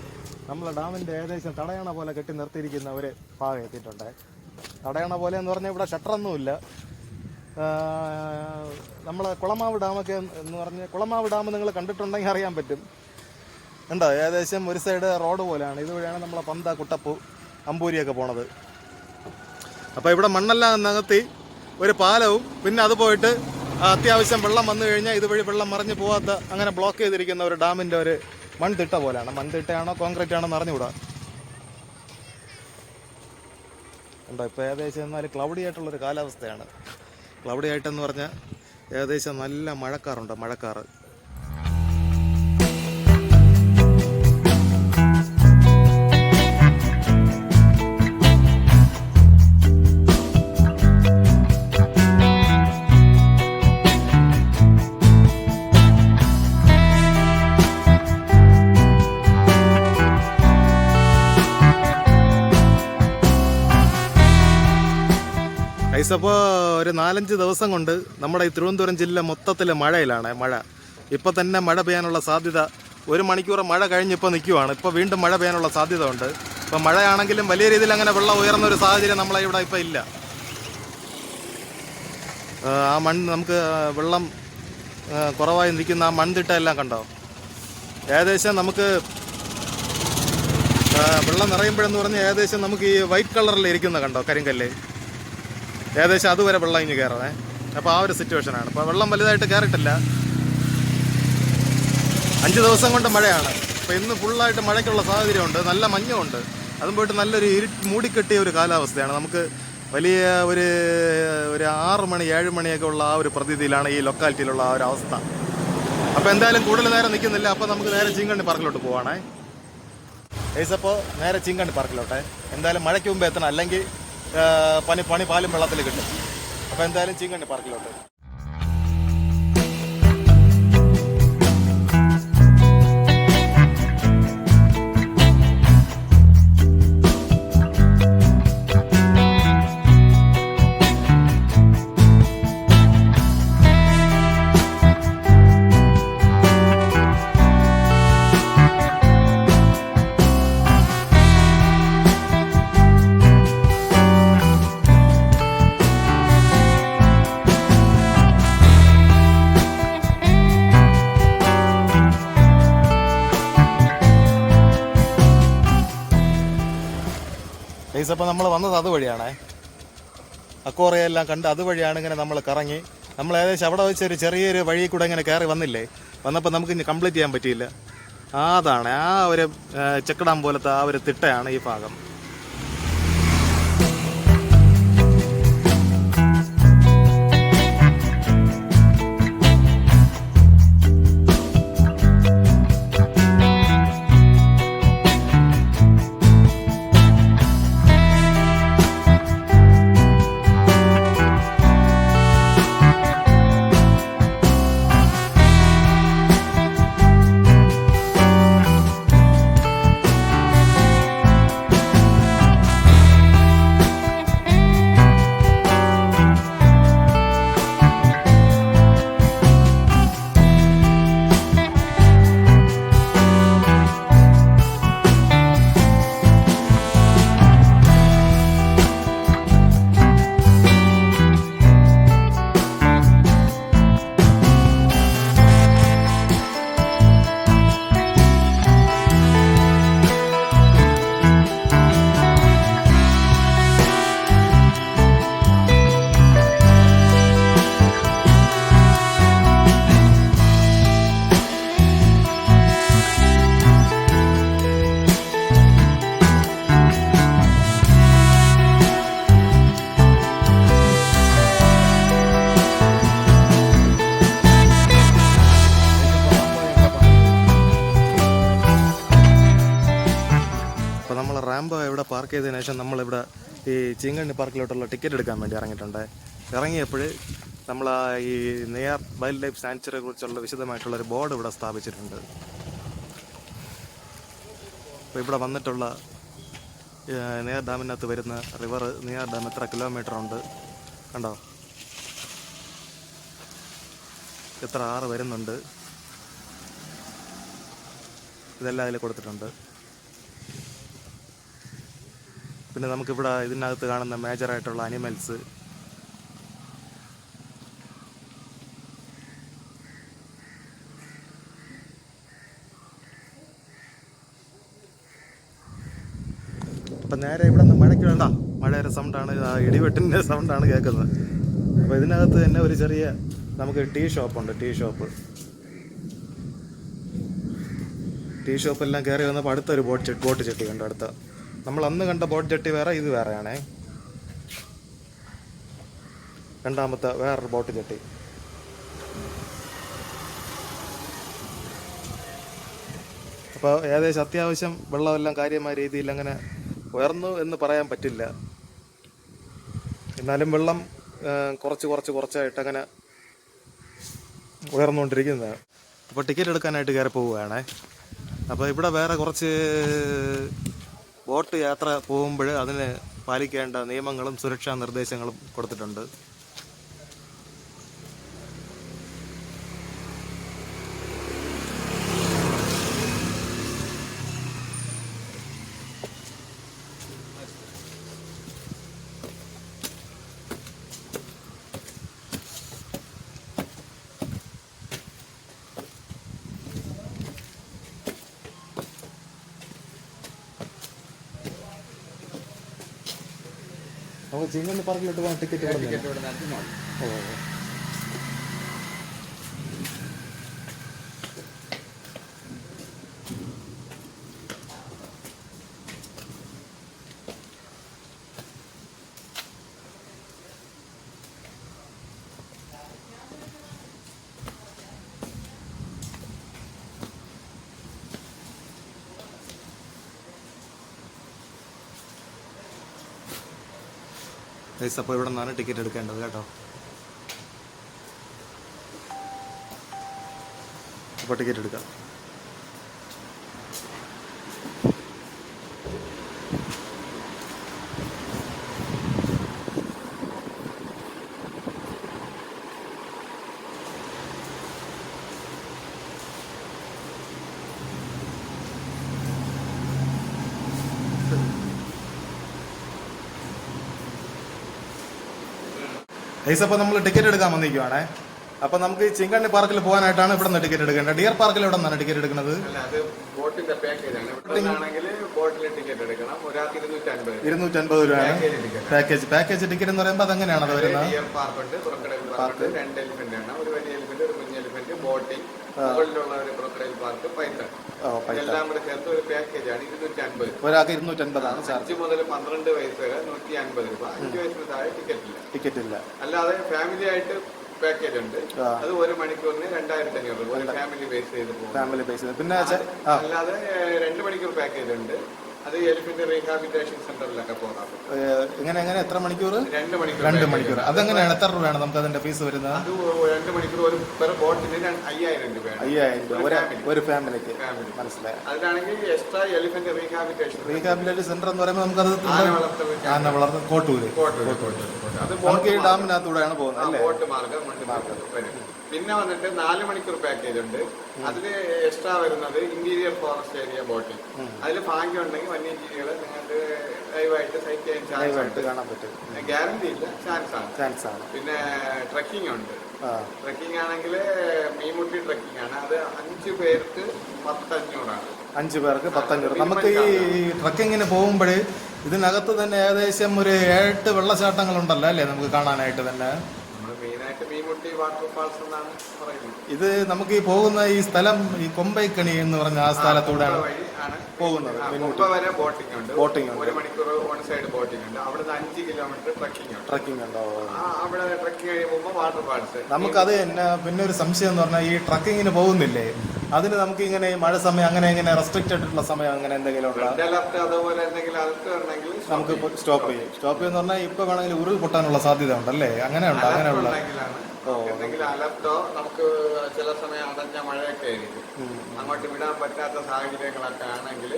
നമ്മൾ ഡാമിൻ്റെ ഏകദേശം തടയണ പോലെ കെട്ടി നിർത്തിയിരിക്കുന്ന ഒരു ഭാഗം എത്തിയിട്ടുണ്ട്. തടയണ പോലെ എന്ന് പറഞ്ഞാൽ ഇവിടെ ഷട്ടറൊന്നുമില്ല. നമ്മളെ കുളമാവ് ഡാമൊക്കെ എന്ന് പറഞ്ഞ് കുളമാവ് ഡാം നിങ്ങൾ കണ്ടിട്ടുണ്ടെങ്കിൽ അറിയാൻ പറ്റും. ഉണ്ടോ? ഏകദേശം ഒരു സൈഡ് റോഡ് പോലെയാണ്. ഇതുവഴിയാണ് നമ്മളെ പന്ത, കുട്ടപ്പു, അമ്പൂരിയൊക്കെ പോണത്. അപ്പോൾ ഇവിടെ മണ്ണെല്ലാം നികത്തി ഒരു പാലവും പിന്നെ അത് പോയിട്ട് അത്യാവശ്യം വെള്ളം വന്നു കഴിഞ്ഞാൽ ഇതുവഴി വെള്ളം മറിഞ്ഞ് പോകാത്ത അങ്ങനെ ബ്ലോക്ക് ചെയ്തിരിക്കുന്ന ഒരു ഡാമിൻ്റെ ഒരു മൺതിട്ട പോലെയാണ്. മൺതിട്ടയാണോ കോൺക്രീറ്റ് ആണോ എന്ന് അറിഞ്ഞുകൂടാ. ഉണ്ടോ? ഇപ്പോൾ ഏകദേശം എന്നാൽ ക്ലൗഡി ആയിട്ടുള്ളൊരു കാലാവസ്ഥയാണ്. ക്ലൗഡി ആയിട്ടെന്ന് പറഞ്ഞാൽ ഏകദേശം നല്ല മഴക്കാറുണ്ട്, മഴക്കാറ്. ഐസപ്പോൾ ഒരു 4-5 ദിവസം കൊണ്ട് നമ്മുടെ ഈ തിരുവനന്തപുരം ജില്ല മൊത്തത്തിൽ മഴയിലാണ്. മഴ ഇപ്പോൾ തന്നെ മഴ പെയ്യാനുള്ള സാധ്യത, 1 മണിക്കൂർ മഴ കഴിഞ്ഞിപ്പോൾ നിൽക്കുവാണ്. ഇപ്പോൾ വീണ്ടും മഴ പെയ്യാനുള്ള സാധ്യത ഉണ്ട്. ഇപ്പോൾ മഴയാണെങ്കിലും വലിയ രീതിയിൽ അങ്ങനെ വെള്ളം ഉയർന്നൊരു സാഹചര്യം നമ്മളെ ഇവിടെ ഇപ്പോൾ ഇല്ല. ആ നമുക്ക് വെള്ളം കുറവായി നിൽക്കുന്ന ആ മൺതിട്ട എല്ലാം കണ്ടോ? ഏകദേശം നമുക്ക് വെള്ളം നിറയുമ്പോഴെന്ന് പറഞ്ഞാൽ ഏകദേശം നമുക്ക് ഈ വൈറ്റ് കളറിൽ ഇരിക്കുന്ന കണ്ടോ കരിങ്കല്ല്, ഏകദേശം അതുവരെ വെള്ളം ഇങ്ങ് കയറണേ. അപ്പോൾ ആ ഒരു സിറ്റുവേഷനാണ്. ഇപ്പോൾ വെള്ളം വലുതായിട്ട് കയറിയിട്ടില്ല. 5 ദിവസം കൊണ്ട് മഴയാണ്. അപ്പോൾ ഇന്ന് ഫുള്ളായിട്ട് മഴയ്ക്കുള്ള സാഹചര്യമുണ്ട്. നല്ല മഞ്ഞുണ്ട്. അതും പോയിട്ട് നല്ലൊരു മൂടിക്കെട്ടിയ ഒരു കാലാവസ്ഥയാണ്. നമുക്ക് വലിയ ഒരു 6 മണി 7 മണിയൊക്കെ ഉള്ള ആ ഒരു പ്രതീതിയിലാണ് ഈ ലൊക്കാലിറ്റിയിലുള്ള ആ ഒരു അവസ്ഥ. അപ്പോൾ എന്തായാലും കൂടുതൽ നേരം നിൽക്കുന്നില്ല. അപ്പോൾ നമുക്ക് നേരെ ചീങ്കണ്ണി പാർക്കിലോട്ട് പോവാണേ. അപ്പോൾ നേരെ ചീങ്കണ്ണി പാർക്കിലോട്ടെ. എന്തായാലും മഴയ്ക്ക് മുമ്പ് എത്തണം, അല്ലെങ്കിൽ പണി പാലും വെള്ളത്തിൽ കിട്ടും. അപ്പോൾ എന്തായാലും ചീങ്കണ്ണി പാർക്കിലോട്ട്. അപ്പോൾ നമ്മൾ വന്നത് അതുവഴിയാണേ. അക്കോറയെല്ലാം കണ്ട് അതുവഴിയാണ് ഇങ്ങനെ നമ്മൾ കറങ്ങി. നമ്മൾ ഏകദേശം അവിടെ വെച്ചൊരു ചെറിയൊരു വഴി കൂടെ ഇങ്ങനെ കയറി വന്നില്ലേ. വന്നപ്പോൾ നമുക്ക് ഇനി കംപ്ലീറ്റ് ചെയ്യാൻ പറ്റിയില്ല. അതാണ് ആ ഒരു ചെക്ക് ഡാം പോലത്തെ ആ ഒരു തിട്ടയാണ് ഈ ഭാഗം. റാംബോ ഇവിടെ പാർക്ക് ചെയ്തതിനു ശേഷം നമ്മളിവിടെ ഈ ചീങ്കണ്ണി പാർക്കിലോട്ടുള്ള ടിക്കറ്റ് എടുക്കാൻ വേണ്ടി ഇറങ്ങിയിട്ടുണ്ട്. ഇറങ്ങിയപ്പോൾ നമ്മൾ ഈ നെയ്യാർ വൈൽഡ് ലൈഫ് സാങ്ച്വറിയെ കുറിച്ചുള്ള വിശദമായിട്ടുള്ളൊരു ബോർഡ് ഇവിടെ സ്ഥാപിച്ചിട്ടുണ്ട്. അപ്പോൾ ഇവിടെ വന്നിട്ടുള്ള നെയ്യാർ ഡാമിനകത്ത് വരുന്ന റിവർ, നെയ്യാർ ഡാം എത്ര കിലോമീറ്റർ ഉണ്ട് കണ്ടോ, എത്ര ആറ് വരുന്നുണ്ട്, ഇതെല്ലാം അതിൽ കൊടുത്തിട്ടുണ്ട്. പിന്നെ നമുക്കിവിടെ ഇതിനകത്ത് കാണുന്ന മേജറായിട്ടുള്ള അനിമൽസ്. അപ്പം നേരെ ഇവിടെ നിന്ന് മഴയ്ക്ക് വേണ്ട, മഴയുടെ സൗണ്ടാണ്, ഇടിവെട്ടിൻ്റെ സൗണ്ടാണ് കേൾക്കുന്നത്. അപ്പോൾ ഇതിനകത്ത് തന്നെ ഒരു ചെറിയ നമുക്ക് ടീ ഷോപ്പുണ്ട്. ടീ ഷോപ്പെല്ലാം കയറി വന്നപ്പോൾ അടുത്തൊരു ബോട്ട് ചെട്ടി കണ്ടു. അടുത്ത നമ്മൾ അന്ന് കണ്ട ബോട്ട് ചെട്ടി വേറെ, ഇത് വേറെയാണേ. രണ്ടാമത്തെ വേറൊരു ബോട്ട് ചെട്ടി. അപ്പോൾ ഏകദേശം അത്യാവശ്യം വെള്ളമെല്ലാം കാര്യമായ രീതിയിൽ അങ്ങനെ ഉയർന്നു എന്ന് പറയാൻ പറ്റില്ല. എന്നാലും വെള്ളം കുറച്ചായിട്ട് അങ്ങനെ ഉയർന്നുകൊണ്ടിരിക്കുന്നതാണ്. അപ്പോൾ ടിക്കറ്റ് എടുക്കാനായിട്ട് കയറി പോവുകയാണേ. അപ്പോൾ ഇവിടെ വേറെ കുറച്ച് ബോട്ട് യാത്ര പോകുമ്പോൾ അതിന് പാലിക്കേണ്ട നിയമങ്ങളും സുരക്ഷാ നിർദ്ദേശങ്ങളും കൊടുത്തിട്ടുണ്ട്. നമുക്ക് ചിങ്ങന്ന് പാർക്കിലോട്ട് പോകാൻ ടിക്കറ്റ് ഓ. അപ്പോൾ ഇവിടെ നിന്നാണ് ടിക്കറ്റ് എടുക്കേണ്ടത് കേട്ടോ. അപ്പോൾ ടിക്കറ്റ് എടുക്കാം. അപ്പോൾ നമ്മൾ ടിക്കറ്റ് എടുക്കാൻ വന്നിരിക്കുവാണേ. അപ്പോൾ നമുക്ക് ഈ ചിങ്കണ്ണി പാർക്കിൽ പോകാനായിട്ടാണ് ഇവിടെ നിന്ന് ടിക്കറ്റ് എടുക്കേണ്ടത്. ഡിയർ പാർക്കിൽ എവിടെ നിന്നാണ് ടിക്കറ്റ് എടുക്കുന്നത്? ബോട്ടിന്റെ പാക്കേജാണ്. ബോട്ടിൽ ടിക്കറ്റ് എടുക്കണം. ഒരാൾക്ക് 250 രൂപയാണ് പാക്കേജ് ടിക്കറ്റ് എന്ന് പറയുമ്പോൾ അതെങ്ങനെയാണ് അത് വരുന്നത്? ഡിയർ പാർക്കുണ്ട്, ക്രൊക്കഡൈൽ പാർക്ക്, 2 എലിഫന്റ് ആണ്. ഒരു വലിയ എലിഫന്റ്, ഒരു കുഞ്ഞ് എലിഫന്റ്, ബോട്ടിംഗ്, മുകളിലുള്ള ഒരു ക്രൊക്കഡൈൽ പാർക്ക്, പൈത്തൺ, എല്ലാം കൂടെ ചേർത്ത് ഒരു പാക്കേജാണ്. 250. ഒരാൾക്ക് 250 5 മുതൽ 12 വയസ്സ് വരെ 150 രൂപ. 5 വയസ്സിന് താഴെ ടിക്കറ്റ് ഇല്ല. അല്ലാതെ ഫാമിലി ആയിട്ട് പാക്കേജ് ഉണ്ട്. അത് 1 മണിക്കൂറിന് 2500 രൂപ. ഒരു ഫാമിലി ബേസ് ചെയ്ത് പോകും. പിന്നെ അല്ലാതെ 2 മണിക്കൂർ പാക്കേജ് ഉണ്ട്. അത് എലിഫന്റ് റീഹാബിലിറ്റേഷൻ സെന്ററിലൊക്കെ പോകാം. എങ്ങനെ എത്ര മണിക്കൂർ? 2 മണിക്കൂർ. അതെങ്ങനെയാണ്, എത്ര രൂപയാണ് നമുക്ക് അതിന്റെ ഫീസ് വരുന്നത്? അത് 2 മണിക്കൂർ ഒരു പെർ ബോട്ടിന് 5000 രൂപയാണ്. 5000 ഒരു ഫാമിലിക്ക്. മനസ്സിലായി. അതിലാണെങ്കിൽ എക്സ്ട്രാ എലിഫന്റ് റീഹാബിലിറ്റേഷൻ സെന്റർ എന്ന് പറയുമ്പോൾ നമുക്കത് ആന വളർത്ത കോട്ടൂര്. അത് നമുക്ക് ഈ ഡാമിനകത്തൂടെയാണ് പോകുന്നത് അല്ലേ? ബോട്ട് മാർഗം. പിന്നെ വന്നിട്ട് 4 മണിക്കൂർ പാക്കേജ് ഉണ്ട്. അതില് എക്സ്ട്രാ വരുന്നത് ഇന്റീരിയർ ഫോറസ്റ്റ് ഏരിയ ബോട്ടിംഗ്. അതിൽ ഭാഗ്യം ഉണ്ടെങ്കിൽ വന്യജീവികളെ നിങ്ങൾക്ക് ലൈവായിട്ട് സൈറ്റ് ചെയ്യാൻ കാണാൻ പറ്റും. ഗ്യാരണ്ടി ഇല്ല, ചാൻസ് ആണ്. പിന്നെ ട്രക്കിംഗ് ഉണ്ട്. ട്രക്കിംഗ് ആണെങ്കിൽ മീൻമുട്ടി ട്രക്കിംഗ് ആണ്. അത് 5 പേർക്ക് 1500 ആണ്. 5 പേർക്ക് 1500. നമുക്ക് ഈ ട്രക്കിങ്ങിന് പോകുമ്പോൾ ഇതിനകത്ത് തന്നെ ഏകദേശം ഒരു 7 വെള്ളച്ചാട്ടങ്ങളുണ്ടല്ലോ അല്ലേ നമുക്ക് കാണാനായിട്ട് തന്നെ? മീൻമുട്ടി വാട്ടർഫാൾസ് എന്നാണ് പറയുന്നത്. ഇത് നമുക്ക് ഈ പോകുന്ന ഈ സ്ഥലം ഈ കൊമ്പൈക്കണി എന്ന് പറഞ്ഞ ആ സ്ഥലത്തൂടെയാണ് പോകുന്നത്. വരെ ബോട്ടിംഗ് ഉണ്ട്. 1 മണിക്കൂർ ഓൺ സൈഡ് ബോട്ടിംഗ് ഉണ്ട്. അവിടുന്ന് 5 കിലോമീറ്റർ ട്രക്കിംഗ് ഉണ്ട്. അവിടെ ട്രക്കിംഗ് കഴിയുമ്പോൾ വാട്ടർഫാൾസ്. നമുക്കത് പിന്നെ ഒരു സംശയം എന്ന് പറഞ്ഞാൽ ഈ ട്രക്കിങ്ങിന് പോകുന്നില്ലേ, അതിന് നമുക്ക് ഇങ്ങനെ മഴ സമയം അങ്ങനെ റെസ്ട്രിക്റ്റഡ് ആയിട്ടുള്ള സമയം അങ്ങനെ എന്തെങ്കിലും ഉണ്ടോ? അലർട്ട് അതുപോലെ എന്തെങ്കിലും അലർട്ട് വരണമെങ്കിൽ നമുക്ക് സ്റ്റോപ്പ് ചെയ്യുന്ന പറഞ്ഞാൽ ഇപ്പൊ വേണമെങ്കിൽ ഉരുൾ പൊട്ടാനുള്ള സാധ്യത ഉണ്ടല്ലേ? അങ്ങനെയുണ്ട്. അങ്ങനെയുള്ള എന്തെങ്കിലും അലർട്ടോ നമുക്ക് ചില സമയം അടഞ്ഞ മഴയൊക്കെ ആയിരിക്കും. അങ്ങോട്ട് വിടാൻ പറ്റാത്ത സാഹചര്യങ്ങളൊക്കെ ആണെങ്കിൽ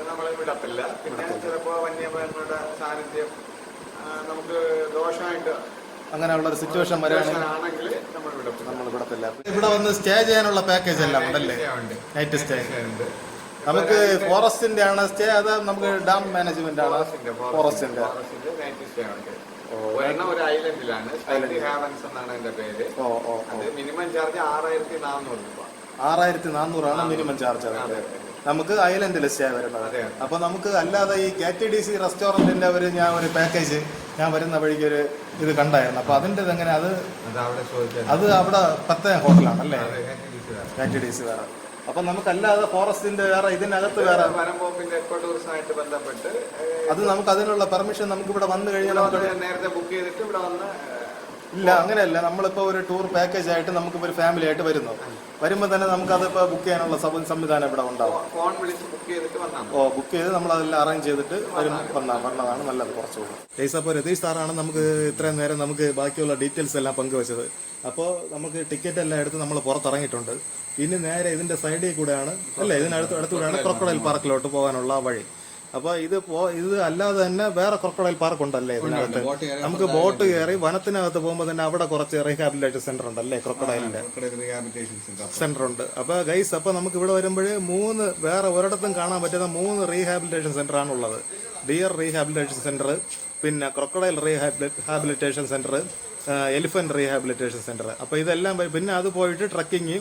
നമ്മൾ വിടത്തില്ല. പിന്നെ ചിലപ്പോ വന്യമൃഗങ്ങളുടെ സാന്നിധ്യം നമുക്ക് ദോഷമായിട്ട് അങ്ങനെയുള്ള ഒരു സിറ്റുവേഷൻ വരികയാണെങ്കിൽ നമ്മൾ വിടത്തില്ല. ഇവിടെ വന്ന് സ്റ്റേ ചെയ്യാനുള്ള പാക്കേജ് എല്ലാം ഉണ്ടല്ലേ? നൈറ്റ് സ്റ്റേ ഉണ്ട്. നമുക്ക് ഫോറസ്റ്റിന്റെ ആണ് സ്റ്റേ, അത് നമുക്ക് ഡാം മാനേജ്മെന്റ് ആണ്? ഫോറസ്റ്റിന്റെ നൈറ്റ് സ്റ്റേ ഉണ്ട്. ഒരെണ്ണം ഒരു ഐലൻഡിലാണ്, സ്കൈലി ഹാവൻസ് എന്നാണ് എന്റെ പേര്. അത് മിനിമം ചാർജ് 6400 രൂപ. 6400 മിനിമം ചാർജ്. നമുക്ക് ഐലൻഡിൽ സ്റ്റേ വരുന്നത്. അപ്പൊ നമുക്ക് അല്ലാതെ ഈ KTDC റെസ്റ്റോറന്റിന്റെ ഞാൻ ഒരു പാക്കേജ് ഞാൻ വരുന്ന വഴിക്ക് ഒരു ഇത് കണ്ടായിരുന്നു. അപ്പൊ അതിന്റെ എങ്ങനെ അത് അവിടെ 10 ഹോട്ടലാണല്ലേ KTDC വേറെ? അപ്പൊ നമുക്കല്ലാതെ ഫോറസ്റ്റിന്റെ വേറെ ഇതിനകത്ത് വേറെ വനംവകുപ്പിന്റെ എക്കോ ടൂറിസമായിട്ട് ബന്ധപ്പെട്ട് അത് നമുക്ക് അതിനുള്ള പെർമിഷൻ നമുക്ക് ഇവിടെ വന്നു കഴിഞ്ഞാൽ നേരത്തെ ബുക്ക് ചെയ്തിട്ട് ഇവിടെ വന്ന് ഇല്ല, അങ്ങനെയല്ല. നമ്മളിപ്പോ ഒരു ടൂർ പാക്കേജ് ആയിട്ട് നമുക്ക് ഒരു ഫാമിലി ആയിട്ട് വരുമ്പോൾ തന്നെ നമുക്ക് അതിപ്പോ ബുക്ക് ചെയ്യാനുള്ള സംവിധാനം ഇവിടെ ഉണ്ടാവും. ഫോൺ വിളിച്ച് ബുക്ക് ചെയ്തിട്ട് വന്നാൽ ബുക്ക് ചെയ്ത് നമ്മൾ അതെല്ലാം അറേഞ്ച് ചെയ്തിട്ട് വന്നതാണ് നല്ലത് കുറച്ചുകൂടി. ഗൈസ്, അപ്പോൾ രതീഷ് സാറാണ് നമുക്ക് ഇത്രയും നേരം നമുക്ക് ബാക്കിയുള്ള ഡീറ്റെയിൽസ് എല്ലാം പങ്കുവച്ചത്. അപ്പോൾ നമുക്ക് ടിക്കറ്റ് എല്ലാം എടുത്ത് നമ്മൾ പുറത്തിറങ്ങിയിട്ടുണ്ട്. ഇനി നേരെ ഇതിന്റെ സൈഡിൽ കൂടെയാണ് അടുത്തുകൂടെയാണ് ക്രൊക്കഡൈൽ പാർക്കിലോട്ട് പോകാനുള്ള വഴി. അപ്പൊ ഇത് അല്ലാതെ തന്നെ വേറെ ക്രൊക്കഡൈൽ പാർക്ക് ഉണ്ടല്ലേ ഇതിനകത്ത്? നമുക്ക് ബോട്ട് കയറി വനത്തിനകത്ത് പോകുമ്പോൾ തന്നെ അവിടെ കുറച്ച് റീഹാബിലിറ്റേഷൻ സെന്റർ ഉണ്ടല്ലേ, ക്രൊക്കഡൈലിന്റെ സെന്റർ ഉണ്ട്. അപ്പൊ ഗൈസ്, അപ്പൊ നമുക്ക് ഇവിടെ വരുമ്പോൾ വേറെ ഒരിടത്തും കാണാൻ പറ്റുന്ന 3 റീഹാബിലിറ്റേഷൻ സെന്റർ ആണുള്ളത്. ഡിയർ റീഹാബിലിറ്റേഷൻ സെന്റർ, പിന്നെ crocodile rehabilitation centre, elephant rehabilitation centre. അപ്പൊ ഇതെല്ലാം പിന്നെ അത് പോയിട്ട് ട്രക്കിങ്,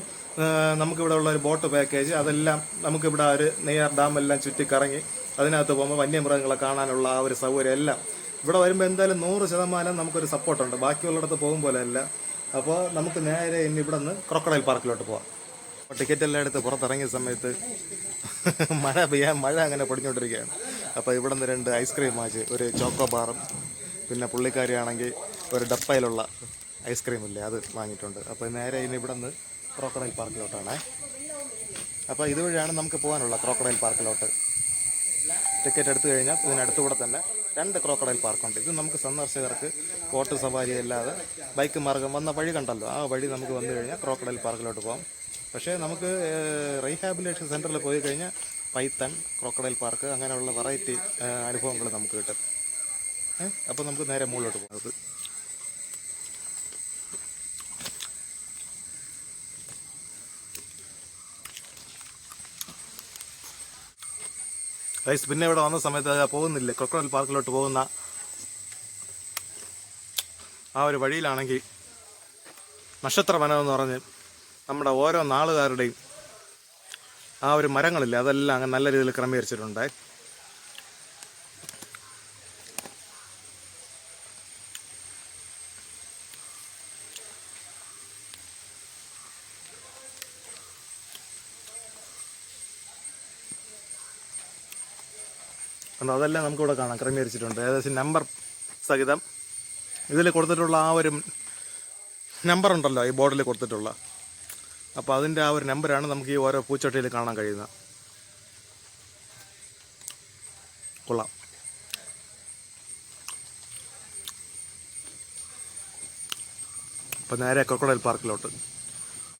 നമുക്കിവിടെ ഉള്ള ഒരു ബോട്ട് പാക്കേജ്, അതെല്ലാം നമുക്കിവിടെ ഒരു നെയ്യാർ ഡാം എല്ലാം ചുറ്റിക്കറങ്ങി അതിനകത്ത് പോകുമ്പോൾ വന്യമൃഗങ്ങളെ കാണാനുള്ള ആ ഒരു സൗകര്യം എല്ലാം ഇവിടെ വരുമ്പോൾ എന്തായാലും 100% നമുക്കൊരു സപ്പോർട്ടുണ്ട്, ബാക്കിയുള്ളിടത്ത് പോകും പോലെ അല്ല. അപ്പോൾ നമുക്ക് നേരെ ഇനി ഇവിടെ നിന്ന് ക്രൊക്കഡൈൽ പാർക്കിലോട്ട് പോവാം. ടിക്കറ്റ് എല്ലാം എടുത്ത് പുറത്തിറങ്ങിയ സമയത്ത് മഴ അങ്ങനെ പൊടിഞ്ഞുകൊണ്ടിരിക്കുകയാണ്. അപ്പോൾ ഇവിടെ നിന്ന് 2 ഐസ്ക്രീം വാങ്ങിച്ച്, ഒരു ചോക്കോ ബാറും, പിന്നെ പുള്ളിക്കാരിയാണെങ്കിൽ ഒരു ഡപ്പയിലുള്ള ഐസ്ക്രീം ഇല്ലേ അത് വാങ്ങിയിട്ടുണ്ട്. അപ്പോൾ നേരെ ഇനി ഇവിടെ നിന്ന് ക്രൊക്കഡൈൽ പാർക്കിലോട്ടാണ്. അപ്പോൾ ഇതുവഴിയാണ് നമുക്ക് പോകാനുള്ള ക്രൊക്കഡൈൽ പാർക്കിലോട്ട്. ടിക്കറ്റ് എടുത്തു കഴിഞ്ഞാൽ ഇതിനടുത്തുകൂടെ തന്നെ 2 ക്രൊക്കഡൈൽ പാർക്കുണ്ട്. ഇത് നമുക്ക് സന്ദർശകർക്ക് ബോട്ട് സവാരി അല്ലാതെ ബൈക്ക് മാർഗം വന്ന വഴി കണ്ടല്ലോ, ആ വഴി നമുക്ക് വന്നു കഴിഞ്ഞാൽ ക്രൊക്കഡൈൽ പാർക്കിലോട്ട് പോകാം. പക്ഷേ നമുക്ക് റീഹാബിലിറ്റേഷൻ സെൻറ്ററിൽ പോയി കഴിഞ്ഞാൽ പൈത്തൺ, ക്രൊക്കഡൈൽ പാർക്ക് അങ്ങനെയുള്ള വെറൈറ്റി അനുഭവങ്ങൾ നമുക്ക് കിട്ടും. അപ്പോൾ നമുക്ക് നേരെ മുകളിലോട്ട് പോകുന്നത്. ഗൈസ്, പിന്നെ ഇവിടെ വന്ന സമയത്ത് പോകുന്നില്ലേ ക്രൊക്കഡൈൽ പാർക്കിലോട്ട് പോകുന്ന ആ ഒരു വഴിയിലാണെങ്കിൽ നക്ഷത്ര വനം എന്ന് പറഞ്ഞ് നമ്മുടെ ഓരോ നാളുകാരുടെയും ആ ഒരു മരങ്ങളില്ലേ അതെല്ലാം അങ്ങനെ നല്ല രീതിയിൽ ക്രമീകരിച്ചിട്ടുണ്ട്. അതെല്ലാം നമുക്കിവിടെ കാണാം, ക്രമീകരിച്ചിട്ടുണ്ട്. ഏകദേശം നമ്പർ സഹിതം ഇതിൽ കൊടുത്തിട്ടുള്ള ആ ഒരു നമ്പർ ഉണ്ടല്ലോ ഈ ബോർഡിൽ കൊടുത്തിട്ടുള്ള, അപ്പോൾ അതിൻ്റെ ആ ഒരു നമ്പറാണ് നമുക്ക് ഈ ഓരോ പൂച്ചട്ടിയിൽ കാണാൻ കഴിയുന്നത്. കൊള്ളാം. അപ്പം നേരെ ക്രൊക്കഡൈൽ പാർക്കിലോട്ട്.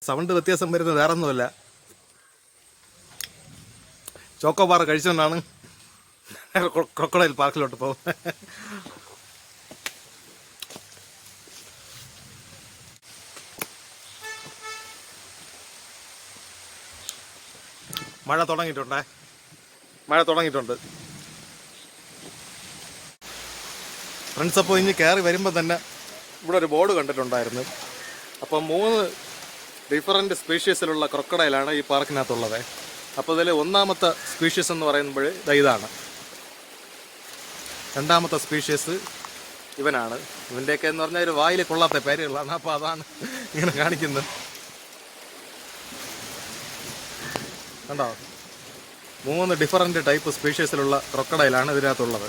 സൗണ്ട് വ്യത്യാസം വരുന്നത് വേറെ ഒന്നുമില്ല, ചോക്കോ ബാർ കഴിച്ചുകൊണ്ടാണ് ക്രൊക്കഡൈൽ പാർക്കിലോട്ട് പോകും. മഴ തുടങ്ങിയിട്ടുണ്ട് ഫ്രണ്ട്സ്. അപ്പോൾ ഇനി കയറി വരുമ്പോൾ തന്നെ ഇവിടെ ഒരു ബോർഡ് കണ്ടിട്ടുണ്ടായിരുന്നു. അപ്പോൾ 3 ഡിഫറൻറ്റ് സ്പീഷീസിലുള്ള ക്രൊക്കഡൈലാണ് ഈ പാർക്കിനകത്തുള്ളത്. അപ്പോൾ ഇതിൽ 1ാമത്തെ സ്പീഷീസ് എന്ന് പറയുമ്പോൾ ഇതാണ്, 2ാമത്തെ സ്പീഷീസ് ഇവനാണ്. ഇവൻ്റെയൊക്കെ എന്ന് പറഞ്ഞാൽ ഒരു വായിൽ കൊള്ളാത്ത പേരുകളാണ്, അപ്പോൾ അതാണ് ഇങ്ങനെ കാണിക്കുന്നത്. കണ്ടോ, 3 ഡിഫറൻറ്റ് ടൈപ്പ് സ്പീഷീസിലുള്ള ക്രൊക്കഡൈലാണ് ഇതിനകത്തുള്ളത്.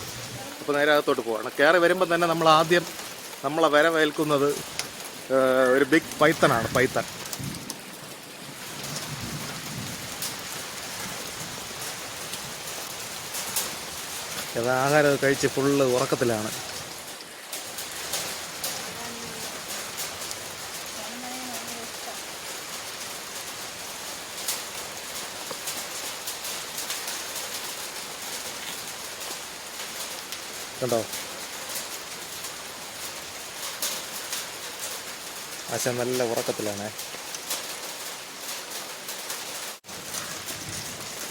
അപ്പോൾ നേരെ അകത്തോട്ട് പോവാണ്. കയറി വരുമ്പോൾ തന്നെ നമ്മൾ ആദ്യം നമ്മളെ വരവേൽക്കുന്നത് ഒരു ബിഗ് പൈത്തനാണ്. പൈത്തൺ ആഹാരം കഴിച്ച് ഫുള്ള് ഉറക്കത്തിലാണ്. കണ്ടോ, ആശ നല്ല ഉറക്കത്തിലാണ്.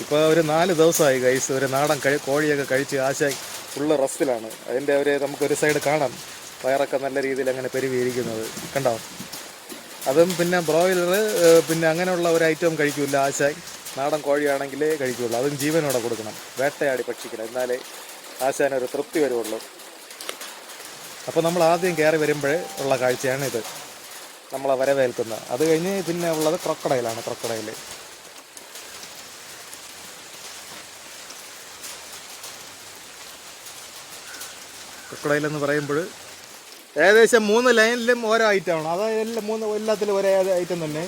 ഇപ്പോൾ ഒരു 4 ദിവസമായി ഗൈസ്. ഒരു നാടൻ കോഴിയൊക്കെ കഴിച്ച് ആശാൻ ഫുള്ള് റെസ്റ്റിലാണ്. അതിൻ്റെ നമുക്കൊരു സൈഡ് കാണാം, വയറൊക്കെ നല്ല രീതിയിൽ അങ്ങനെ പെരുവിയിരിക്കുന്നത് കണ്ടോ. അതും പിന്നെ ബ്രോയിലർ പിന്നെ അങ്ങനെയുള്ള ഒരു ഐറ്റം കഴിക്കില്ല ആശാൻ. നാടൻ കോഴിയാണെങ്കിലേ കഴിക്കുകയുള്ളൂ. അതും ജീവനോടെ കൊടുക്കണം, വേട്ടയാടി ഭക്ഷിക്കണം, എന്നാലേ ആശാനൊരു തൃപ്തി വരുള്ളൂ. അപ്പോൾ നമ്മൾ ആദ്യം കയറി വരുമ്പോഴേ ഉള്ള കാഴ്ചയാണ് ഇത്, നമ്മളെ വരവേൽക്കുന്നത്. അത് കഴിഞ്ഞ് പിന്നെ ഉള്ളത് ക്രൊക്കഡൈലാണ്. ക്രൊക്കഡൈൽ എന്ന് പറയുമ്പോൾ ഏകദേശം 3 ലൈനിലും ഓരോ ഐറ്റമാണ്. അതായത് എല്ലാത്തിലും ഒരേ ഐറ്റം തന്നെ.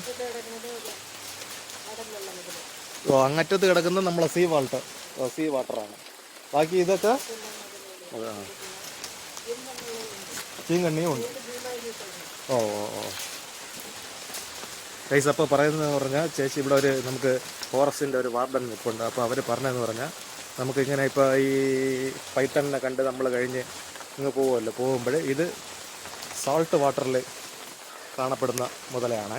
ഓ, അങ്ങറ്റത്ത് കിടക്കുന്നത് നമ്മളെ സീ വാട്ടറാണ്. ബാക്കി ഇതൊക്കെ ചീങ്കണ്ണിയും ഉണ്ട്. ഓ ഓ ഓ ഗൈസ്, അപ്പോൾ പറയുന്നതെന്ന് പറഞ്ഞാൽ ചേച്ചി ഇവിടെ നമുക്ക് ഫോറസ്റ്റിൻ്റെ ഒരു വാർഡൻ നിൽപ്പുണ്ട്. അപ്പോൾ അവർ പറഞ്ഞതെന്ന് പറഞ്ഞാൽ നമുക്കിങ്ങനെ ഇപ്പോൾ ഈ പൈത്തണിനെ കണ്ട് നമ്മൾ കഴിഞ്ഞ് ഇങ്ങ് പോകുമല്ലോ, പോകുമ്പോൾ ഇത് സാൾട്ട് വാട്ടറിൽ കാണപ്പെടുന്ന മുതലയാണ്.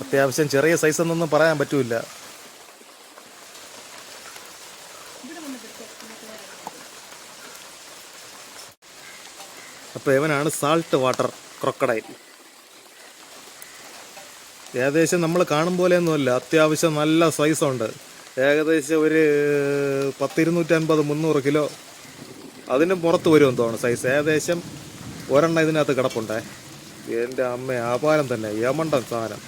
അത്യാവശ്യം ചെറിയ സൈസ് എന്നൊന്നും പറയാൻ പറ്റൂല. അപ്പോൾ ഇവനാണ് സാൾട്ട് വാട്ടർ ക്രൊക്കഡൈൽ. ഏകദേശം നമ്മൾ കാണും പോലെയൊന്നുമല്ല, അത്യാവശ്യം നല്ല സൈസുണ്ട്. ഏകദേശം ഒരു 250-300 കിലോ അതിന് പുറത്ത് വരുമെന്ന് തോന്നുന്നു സൈസ്. ഏകദേശം ഒരെണ്ണം ഇതിനകത്ത് കിടപ്പുണ്ടേ. എൻ്റെ അമ്മ, ആപാലം തന്നെ, യമണ്ടൻ സാധനം.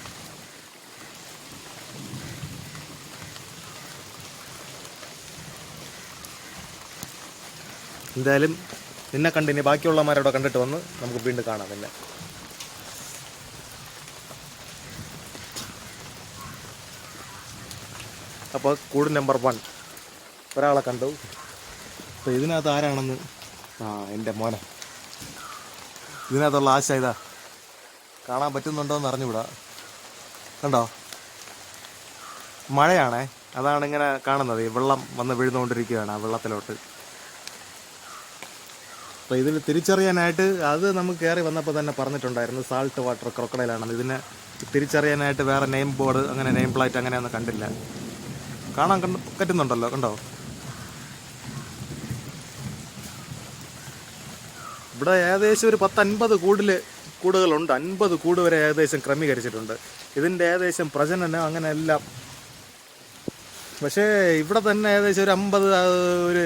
എന്തായാലും നിന്നെ കണ്ടിനി ബാക്കിയുള്ളമാരോടെ കണ്ടിട്ട് വന്ന് നമുക്ക് വീണ്ടും കാണാം പിന്നെ. അപ്പോൾ കൂട് നമ്പർ 1 ഒരാളെ കണ്ടു. അപ്പോൾ ഇതിനകത്ത് ആരാണെന്ന്, എൻ്റെ മോനെ, ഇതിനകത്തുള്ള ആശ ഇതാ. കാണാൻ പറ്റുന്നുണ്ടോ എന്ന് അറിഞ്ഞുകൂടാ. കണ്ടോ, മഴയാണേ, അതാണ് ഇങ്ങനെ കാണുന്നത്. ഈ വെള്ളം വന്ന് വീഴുന്നുകൊണ്ടിരിക്കുകയാണ് ആ വെള്ളത്തിലോട്ട്. അപ്പോൾ ഇതിൽ തിരിച്ചറിയാനായിട്ട് അത് നമുക്ക് കയറി വന്നപ്പോൾ തന്നെ പറഞ്ഞിട്ടുണ്ടായിരുന്നു സാൾട്ട് വാട്ടർ ക്രൊക്കഡൈലാണെന്ന്. ഇതിനെ തിരിച്ചറിയാനായിട്ട് വേറെ നെയിം ബോർഡ് അങ്ങനെ നെയിം പ്ലേറ്റ് അങ്ങനെയൊന്നും കണ്ടില്ല. കാണാൻ പറ്റുന്നുണ്ടല്ലോ, കണ്ടോ. ഇവിടെ ഏകദേശം ഒരു 10-50 കൂടുകളുണ്ട്. 50 കൂട് വരെ ഏകദേശം ക്രമീകരിച്ചിട്ടുണ്ട്. ഇതിൻ്റെ ഏകദേശം പ്രജനനം അങ്ങനെ എല്ലാം. പക്ഷേ ഇവിടെ തന്നെ ഏകദേശം ഒരു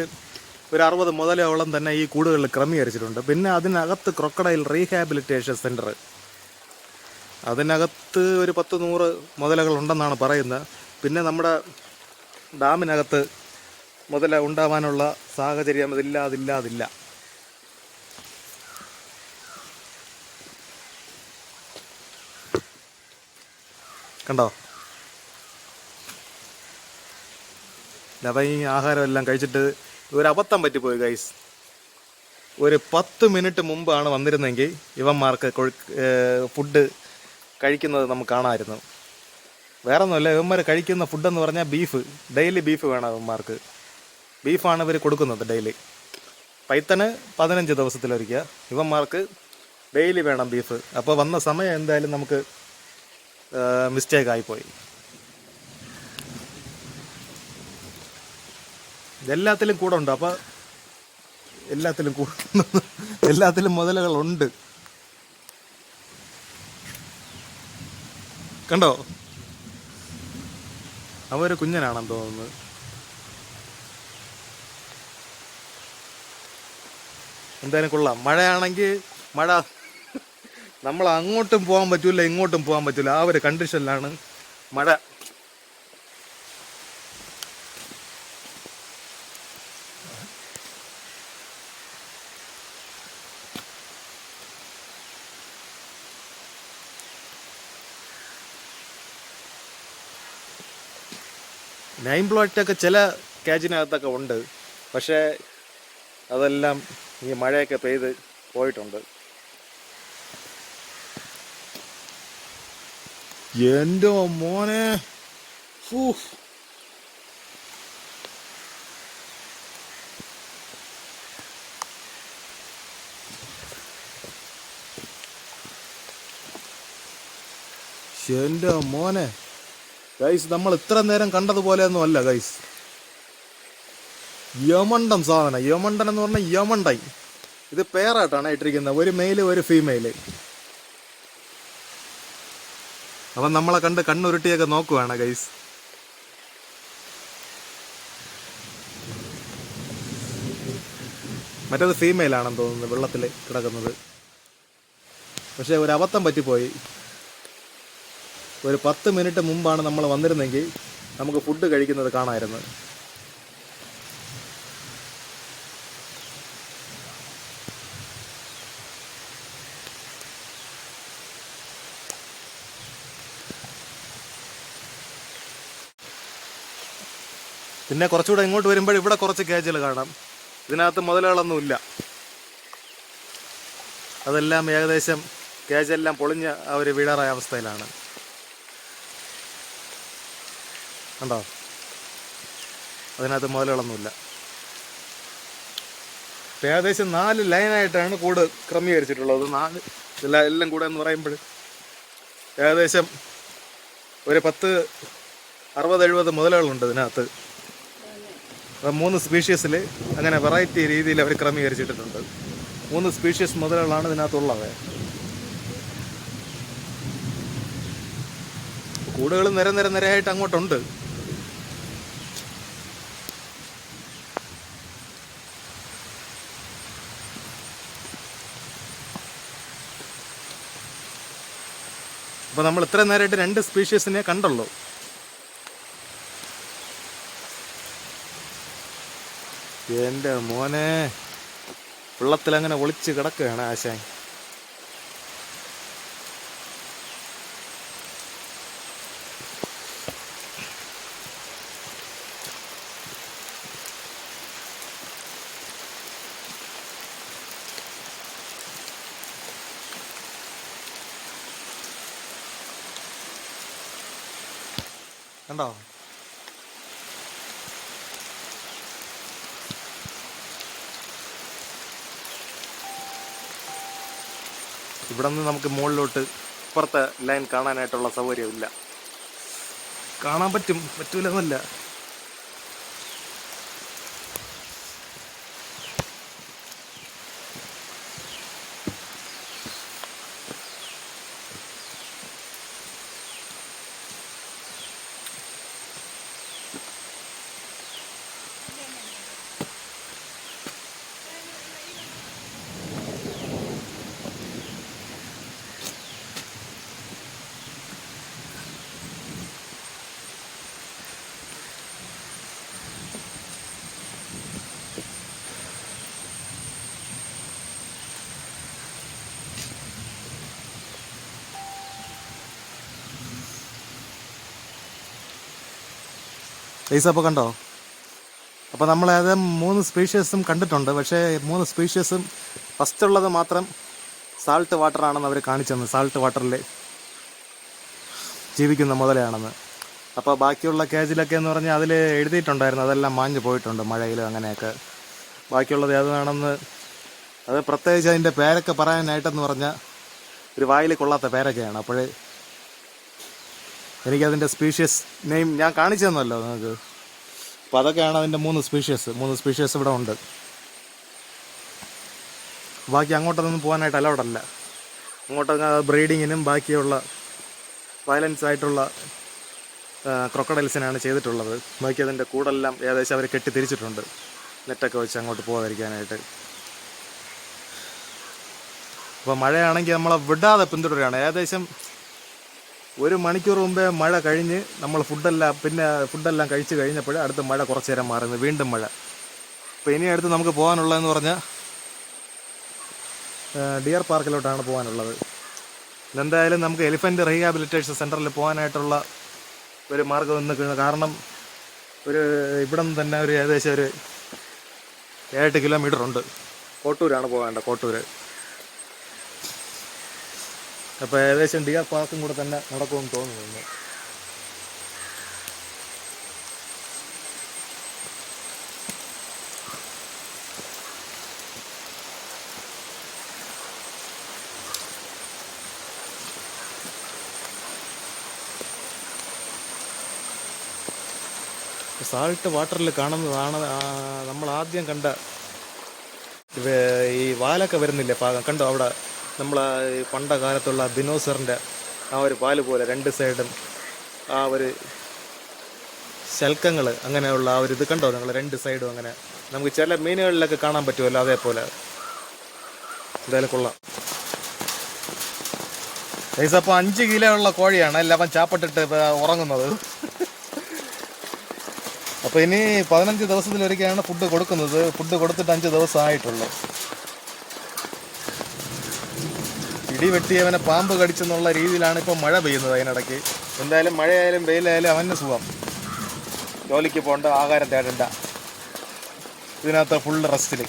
60 മുതലോളം തന്നെ ഈ കൂടുകളിൽ ക്രമീകരിച്ചിട്ടുണ്ട്. പിന്നെ അതിനകത്ത് ക്രൊക്കഡൈൽ റീഹാബിലിറ്റേഷൻ സെൻറ്റർ, അതിനകത്ത് ഒരു 10-100 മുതലകളുണ്ടെന്നാണ് പറയുന്നത്. പിന്നെ നമ്മുടെ ഡാമിനകത്ത് മുതല ഉണ്ടാവാനുള്ള സാഹചര്യം അതില്ലാതില്ല. കണ്ടോ, അപ്പം ഈ ആഹാരമെല്ലാം കഴിച്ചിട്ട് ഒരു അബദ്ധം പറ്റിപ്പോയി ഗൈസ്. ഒരു 10 മിനിറ്റ് മുമ്പാണ് വന്നിരുന്നെങ്കിൽ ഇവന്മാർക്ക് ഫുഡ് കഴിക്കുന്നത് നമുക്ക് കാണാമായിരുന്നു. വേറെ ഒന്നുമല്ല, ഇവന്മാർ കഴിക്കുന്ന ഫുഡെന്ന് പറഞ്ഞാൽ ബീഫ്. ഡെയിലി ബീഫ് വേണം ഇവന്മാർക്ക്. ബീഫാണ് ഇവർ കൊടുക്കുന്നത് ഡെയിലി. പൈത്തന് 15 ദിവസത്തിലൊരിക്കുക, ഇവന്മാർക്ക് ഡെയിലി വേണം ബീഫ്. അപ്പോൾ വന്ന സമയം എന്തായാലും നമുക്ക് മിസ്റ്റേക്ക് ആയിപ്പോയി. എല്ലാത്തിലും കൂടെ ഉണ്ട്. അപ്പോൾ എല്ലാത്തിലും മുതലുകളുണ്ട്. കണ്ടോ, അവര് കുഞ്ഞനാണെന്ന് തോന്നുന്നത്. എന്തായാലും കൊള്ളാം. മഴയാണെങ്കിൽ മഴ, നമ്മൾ അങ്ങോട്ടും പോകാൻ പറ്റൂല ഇങ്ങോട്ടും പോകാൻ പറ്റൂല, ആ ഒരു കണ്ടീഷനിലാണ് മഴ. നെയിം പ്ലേറ്റൊക്കെ ചില കേജിനകത്തൊക്കെ ഉണ്ട്. പക്ഷേ അതെല്ലാം ഈ മഴയൊക്കെ പെയ്ത് പോയിട്ടുണ്ട്. എൻ്റെ മോനെ, എൻ്റെ മോനെ ഗൈസ്, നമ്മൾ ഇത്ര നേരം കണ്ടതുപോലെയൊന്നും അല്ല ഗൈസ്. യമണ്ടൻ സാധനം. യമണ്ടൻ എന്ന് പറഞ്ഞാൽ യമണ്ടായി. ഇത് പേരായിട്ടാണ് ഇട്ടിരിക്കുന്നത്, ഒരു മെയില് ഒരു ഫീമെയില്. അപ്പം നമ്മളെ കണ്ട് കണ്ണുരുട്ടിയൊക്കെ നോക്കുവാണ് ഗൈസ്. മറ്റേത് ഫീമെയിലാണെന്ന് തോന്നുന്നത് വെള്ളത്തിൽ കിടക്കുന്നത്. പക്ഷേ ഒരു അബദ്ധം പറ്റിപ്പോയി. ഒരു 10 മിനിറ്റ് മുമ്പാണ് നമ്മൾ വന്നിരുന്നെങ്കിൽ നമുക്ക് ഫുഡ് കഴിക്കുന്നത് കാണാമായിരുന്നു. പിന്നെ കുറച്ചുകൂടെ ഇങ്ങോട്ട് വരുമ്പോൾ ഇവിടെ കുറച്ച് കേജുകൾ കാണാം. ഇതിനകത്ത് മുതലുകളൊന്നുമില്ല. അതെല്ലാം ഏകദേശം കേജെല്ലാം പൊളിഞ്ഞ ആ ഒരു വീഴാറായ അവസ്ഥയിലാണ്. കണ്ടോ, അതിനകത്ത് മുതലുകളൊന്നുമില്ല. ഏകദേശം 4 ലൈനായിട്ടാണ് കൂട് ക്രമീകരിച്ചിട്ടുള്ളത്. 4 എല്ലാം കൂടെ എന്ന് പറയുമ്പോൾ ഏകദേശം ഒരു 60-70 മുതലുകളുണ്ട് ഇതിനകത്ത്. 3 സ്പീഷ്യസിൽ അങ്ങനെ വെറൈറ്റി രീതിയിൽ അവർ ക്രമീകരിച്ചിട്ടുണ്ട്. 3 സ്പീഷ്യസ് മുതലുകളാണ് ഇതിനകത്തുള്ളത്. കൂടുകൾ നിരയായിട്ട് അങ്ങോട്ടുണ്ട്. അപ്പോൾ നമ്മൾ ഇത്ര നേരമായിട്ട് 2 സ്പീഷ്യസിനെ കണ്ടുള്ളൂ. എൻ്റെ മോനെ, വെള്ളത്തിലങ്ങനെ ഒളിച്ച് കിടക്കുകയാണ് ആശാൻ. കണ്ടോ, ഇവിടെ നിന്ന് നമുക്ക് മുകളിലോട്ട് ഇപ്പുറത്തെ ലൈൻ കാണാനായിട്ടുള്ള സൗകര്യമില്ല. കാണാൻ പറ്റൂലെന്നല്ല, പൈസ അപ്പോൾ കണ്ടോ. അപ്പോൾ നമ്മളത് 3 സ്പീഷ്യസും കണ്ടിട്ടുണ്ട്. പക്ഷേ 3 സ്പീഷ്യസും ഫസ്റ്റുള്ളത് മാത്രം സാൾട്ട് വാട്ടറാണെന്ന് അവർ കാണിച്ചെന്ന്. സാൾട്ട് വാട്ടറിൽ ജീവിക്കുന്ന മുതലയാണെന്ന്. അപ്പോൾ ബാക്കിയുള്ള കേജിലൊക്കെ എന്ന് പറഞ്ഞാൽ അതിൽ എഴുതിയിട്ടുണ്ടായിരുന്നു, അതെല്ലാം മാഞ്ഞു പോയിട്ടുണ്ട് മഴയിൽ അങ്ങനെയൊക്കെ. ബാക്കിയുള്ളത് ഏതാണെന്ന് അത് പ്രത്യേകിച്ച് അതിൻ്റെ പേരൊക്കെ പറയാനായിട്ടെന്ന് പറഞ്ഞാൽ ഒരു വായിൽ കൊള്ളാത്ത പേരൊക്കെയാണ്. അപ്പോൾ എനിക്കതിൻ്റെ സ്പീഷ്യസ് നെയിം ഞാൻ കാണിച്ചു തന്നല്ലോ നിങ്ങൾക്ക്. അപ്പോൾ അതൊക്കെയാണ് അതിൻ്റെ 3 സ്പീഷ്യസ് ഇവിടെ ഉണ്ട്. ബാക്കി അങ്ങോട്ടൊന്നും പോകാനായിട്ട് അലൗഡല്ല. അങ്ങോട്ടൊക്കെ ബ്രീഡിങ്ങിനും ബാക്കിയുള്ള വയലൻസ് ആയിട്ടുള്ള ക്രൊക്കഡൈൽസിനാണ് ചെയ്തിട്ടുള്ളത്. ബാക്കി അതിൻ്റെ കൂടെല്ലാം ഏകദേശം അവർ കെട്ടി തിരിച്ചിട്ടുണ്ട്, നെറ്റൊക്കെ വെച്ച് അങ്ങോട്ട് പോകാതിരിക്കാനായിട്ട്. അപ്പോൾ മഴയാണെങ്കിൽ നമ്മളെ വിടാതെ പിന്തുടരുകയാണ്. ഏകദേശം 1 മണിക്കൂർ മുമ്പേ മഴ കഴിഞ്ഞ് നമ്മൾ ഫുഡെല്ലാം കഴിച്ച് കഴിഞ്ഞപ്പോൾ അടുത്ത മഴ കുറച്ച് നേരം മാറുന്നത്, വീണ്ടും മഴ. അപ്പോൾ ഇനി അടുത്ത് നമുക്ക് പോകാനുള്ളതെന്ന് പറഞ്ഞാൽ ഡിയർ പാർക്കിലോട്ടാണ് പോകാനുള്ളത്. എന്തായാലും നമുക്ക് എലിഫൻറ്റ് റീഹാബിലിറ്റേഷൻ സെൻറ്ററിൽ പോകാനായിട്ടുള്ള ഒരു മാർഗ്ഗം ഇന്ന്, കാരണം ഇവിടെ നിന്ന് തന്നെ ഏകദേശം 7 കിലോമീറ്റർ ഉണ്ട്. കോട്ടൂരാണ് പോകേണ്ടത്, കോട്ടൂർ. അപ്പോൾ ഏകദേശം ഡിയർ പാർക്കും കൂടെ തന്നെ നടക്കുമെന്ന് തോന്നുന്നു. സാൾട്ട് വാട്ടറിൽ കാണുന്നതാണ് നമ്മൾ ആദ്യം കണ്ട ഈ വാലൊക്കെ വരുന്നില്ലേ പാകം കണ്ടോ അവിടെ നമ്മൾ ഈ പണ്ട കാലത്തുള്ള ദിനോസറിൻ്റെ ആ ഒരു പാല് പോലെ രണ്ട് സൈഡും ആ ഒരു ശൽക്കങ്ങൾ അങ്ങനെയുള്ള ആ ഒരു ഇത് കണ്ടോ നിങ്ങൾ രണ്ട് സൈഡും അങ്ങനെ നമുക്ക് ചില മീനുകളിലൊക്കെ കാണാൻ പറ്റുമല്ലോ അതേപോലെ. എന്തായാലും കൊള്ളാം. അപ്പോൾ 5 കിലോ ഉള്ള കോഴിയാണ് എല്ലാം ചാപ്പിട്ടിട്ട് ഉറങ്ങുന്നത്. അപ്പോൾ ഇനി 15 ദിവസത്തിലൊരിക്കലാണ് ഫുഡ് കൊടുക്കുന്നത്. ഫുഡ് കൊടുത്തിട്ട് 5 ദിവസം ആയിട്ടുള്ളൂ. ഇടി വെട്ടിയവനെ പാമ്പ് കടിച്ചെന്നുള്ള രീതിയിലാണ് ഇപ്പോൾ മഴ പെയ്യുന്നത് അതിനിടയ്ക്ക്. എന്തായാലും മഴയായാലും വെയിലായാലും അവന് സുഖം. ജോലിക്ക് പോകണ്ട, ആഹാരം തേടണ്ട, ഇതിനകത്ത് ഫുള്ള് റെസ്റ്റിൽ.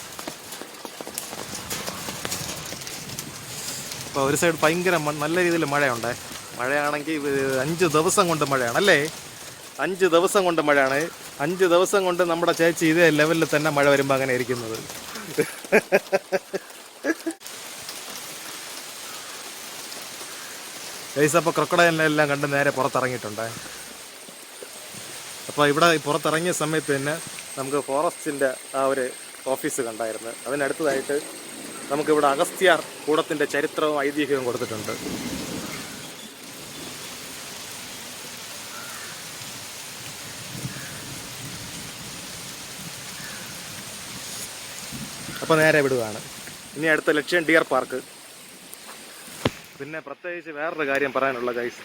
ഇപ്പോൾ ഒരു സൈഡ് ഭയങ്കര നല്ല രീതിയിൽ മഴയുണ്ട്. മഴയാണെങ്കിൽ 5 ദിവസം കൊണ്ട് മഴയാണ് അല്ലേ? 5 ദിവസം കൊണ്ട് മഴയാണ്. 5 ദിവസം കൊണ്ട് നമ്മുടെ ചേച്ചി ഇതേ ലെവലിൽ തന്നെ മഴ വരുമ്പോൾ അങ്ങനെ ഇരിക്കുന്നത്. അപ്പോൾ ക്രൊക്കഡൈലിനെല്ലാം കണ്ട് നേരെ പുറത്തിറങ്ങിയിട്ടുണ്ട്. അപ്പോൾ ഇവിടെ പുറത്തിറങ്ങിയ സമയത്ത് തന്നെ നമുക്ക് ഫോറസ്റ്റിൻ്റെ ആ ഒരു ഓഫീസ് കണ്ടായിരുന്നു. അതിനടുത്തതായിട്ട് നമുക്കിവിടെ അഗസ്ത്യാർ കൂടത്തിൻ്റെ ചരിത്രവും ഐതിഹ്യവും കൊടുത്തിട്ടുണ്ട്. അപ്പോൾ നേരെ വിടുകയാണ്. ഇനി അടുത്ത ലക്ഷ്യം ഡിയർ പാർക്ക്. പിന്നെ പ്രത്യേകിച്ച് വേറൊരു കാര്യം പറയാനുള്ള ഗൈസ്,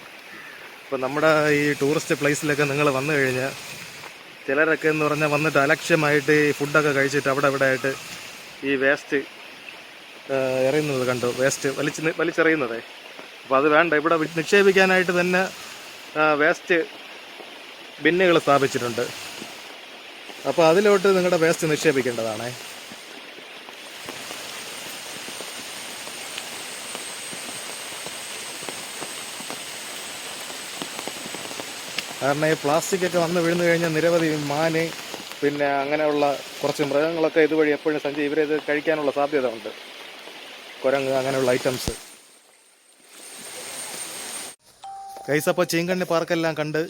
ഇപ്പോൾ നമ്മുടെ ഈ ടൂറിസ്റ്റ് പ്ലേസിലൊക്കെ നിങ്ങൾ വന്നു കഴിഞ്ഞാൽ ചിലരൊക്കെ എന്ന് പറഞ്ഞാൽ വന്നിട്ട് അലക്ഷ്യമായിട്ട് ഈ ഫുഡൊക്കെ കഴിച്ചിട്ട് അവിടെ ഇവിടെ ആയിട്ട് ഈ വേസ്റ്റ് എറിയുന്നത് കണ്ടു. വേസ്റ്റ് വലിച്ചെറിയുന്നതേ. അപ്പോൾ അത് വേണ്ട. ഇവിടെ നിക്ഷേപിക്കാനായിട്ട് തന്നെ വേസ്റ്റ് ബിന്നുകൾ സ്ഥാപിച്ചിട്ടുണ്ട്. അപ്പോൾ അതിലോട്ട് നിങ്ങളുടെ വേസ്റ്റ് നിക്ഷേപിക്കേണ്ടതാണേ. കാരണം ഈ പ്ലാസ്റ്റിക്കൊക്കെ വന്ന് വീഴുന്നു കഴിഞ്ഞാൽ നിരവധി മാന് പിന്നെ അങ്ങനെയുള്ള കുറച്ച് മൃഗങ്ങളൊക്കെ ഇതുവഴി എപ്പോഴും ഇവരിത് കഴിക്കാനുള്ള സാധ്യത ഉണ്ട്. കുരങ്ങ് അങ്ങനെയുള്ള ഐറ്റംസ്. ഗൈസ് അപ്പോൾ ചീങ്കണ്ണി പാർക്കെല്ലാം കണ്ട്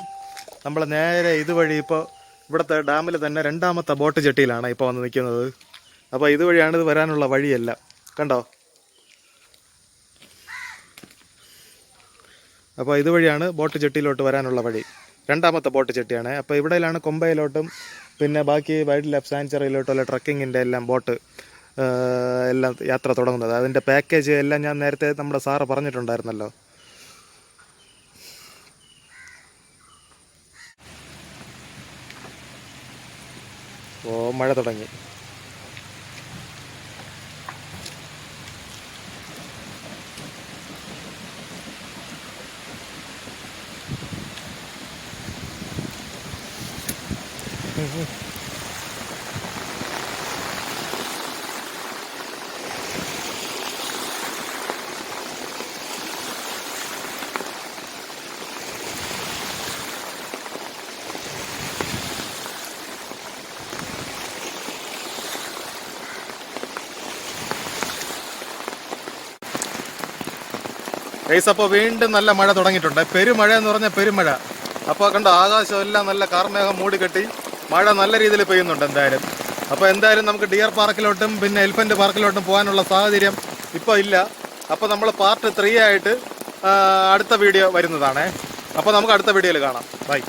നമ്മൾ നേരെ ഇതുവഴി ഇപ്പോൾ ഇവിടുത്തെ ഡാമിൽ തന്നെ 2ാമത്തെ ബോട്ട് ജെട്ടിയിലാണ് ഇപ്പോൾ വന്ന് നിൽക്കുന്നത്. അപ്പോൾ ഇതുവഴിയാണ് ഇത് വരാനുള്ള വഴിയല്ല. കണ്ടോ? അപ്പോൾ ഇതുവഴിയാണ് ബോട്ട് ജെട്ടിയിലോട്ട് വരാനുള്ള വഴി. 2ാമത്തെ ബോട്ട് ജെട്ടിയാണ്. അപ്പോൾ ഇവിടെയാണ് കൊമ്പയിലോട്ടും പിന്നെ ബാക്കി വൈൽഡ് ലൈഫ് സാങ്ച്വറിയിലോട്ടുള്ള ട്രക്കിങ്ങിൻ്റെ എല്ലാം ബോട്ട് എല്ലാം യാത്ര തുടങ്ങുന്നത്. അതിൻ്റെ പാക്കേജ് എല്ലാം ഞാൻ നേരത്തെ നമ്മുടെ സാറ് പറഞ്ഞിട്ടുണ്ടായിരുന്നല്ലോ. ഓ മഴ തുടങ്ങി. ഗൈസ് അപ്പോൾ വീണ്ടും നല്ല മഴ തുടങ്ങിയിട്ടുണ്ട്. പെരുമഴ എന്ന് പറഞ്ഞാൽ പെരുമഴ. അപ്പോൾ കണ്ടോ ആകാശം എല്ലാം നല്ല കാർമേഘം മൂടിക്കെട്ടി മഴ നല്ല രീതിയിൽ പെയ്യുന്നുണ്ട് എന്തായാലും. അപ്പോൾ എന്തായാലും നമുക്ക് ഡിയർ പാർക്കിലോട്ടും പിന്നെ എലിഫന്റ് പാർക്കിലോട്ടും പോകാനുള്ള സാഹചര്യം ഇപ്പോൾ ഇല്ല. അപ്പോൾ നമ്മൾ പാർട്ട് 3 ആയിട്ട് അടുത്ത വീഡിയോ വരുന്നതാണേ. അപ്പോൾ നമുക്ക് അടുത്ത വീഡിയോയിൽ കാണാം. ബൈ.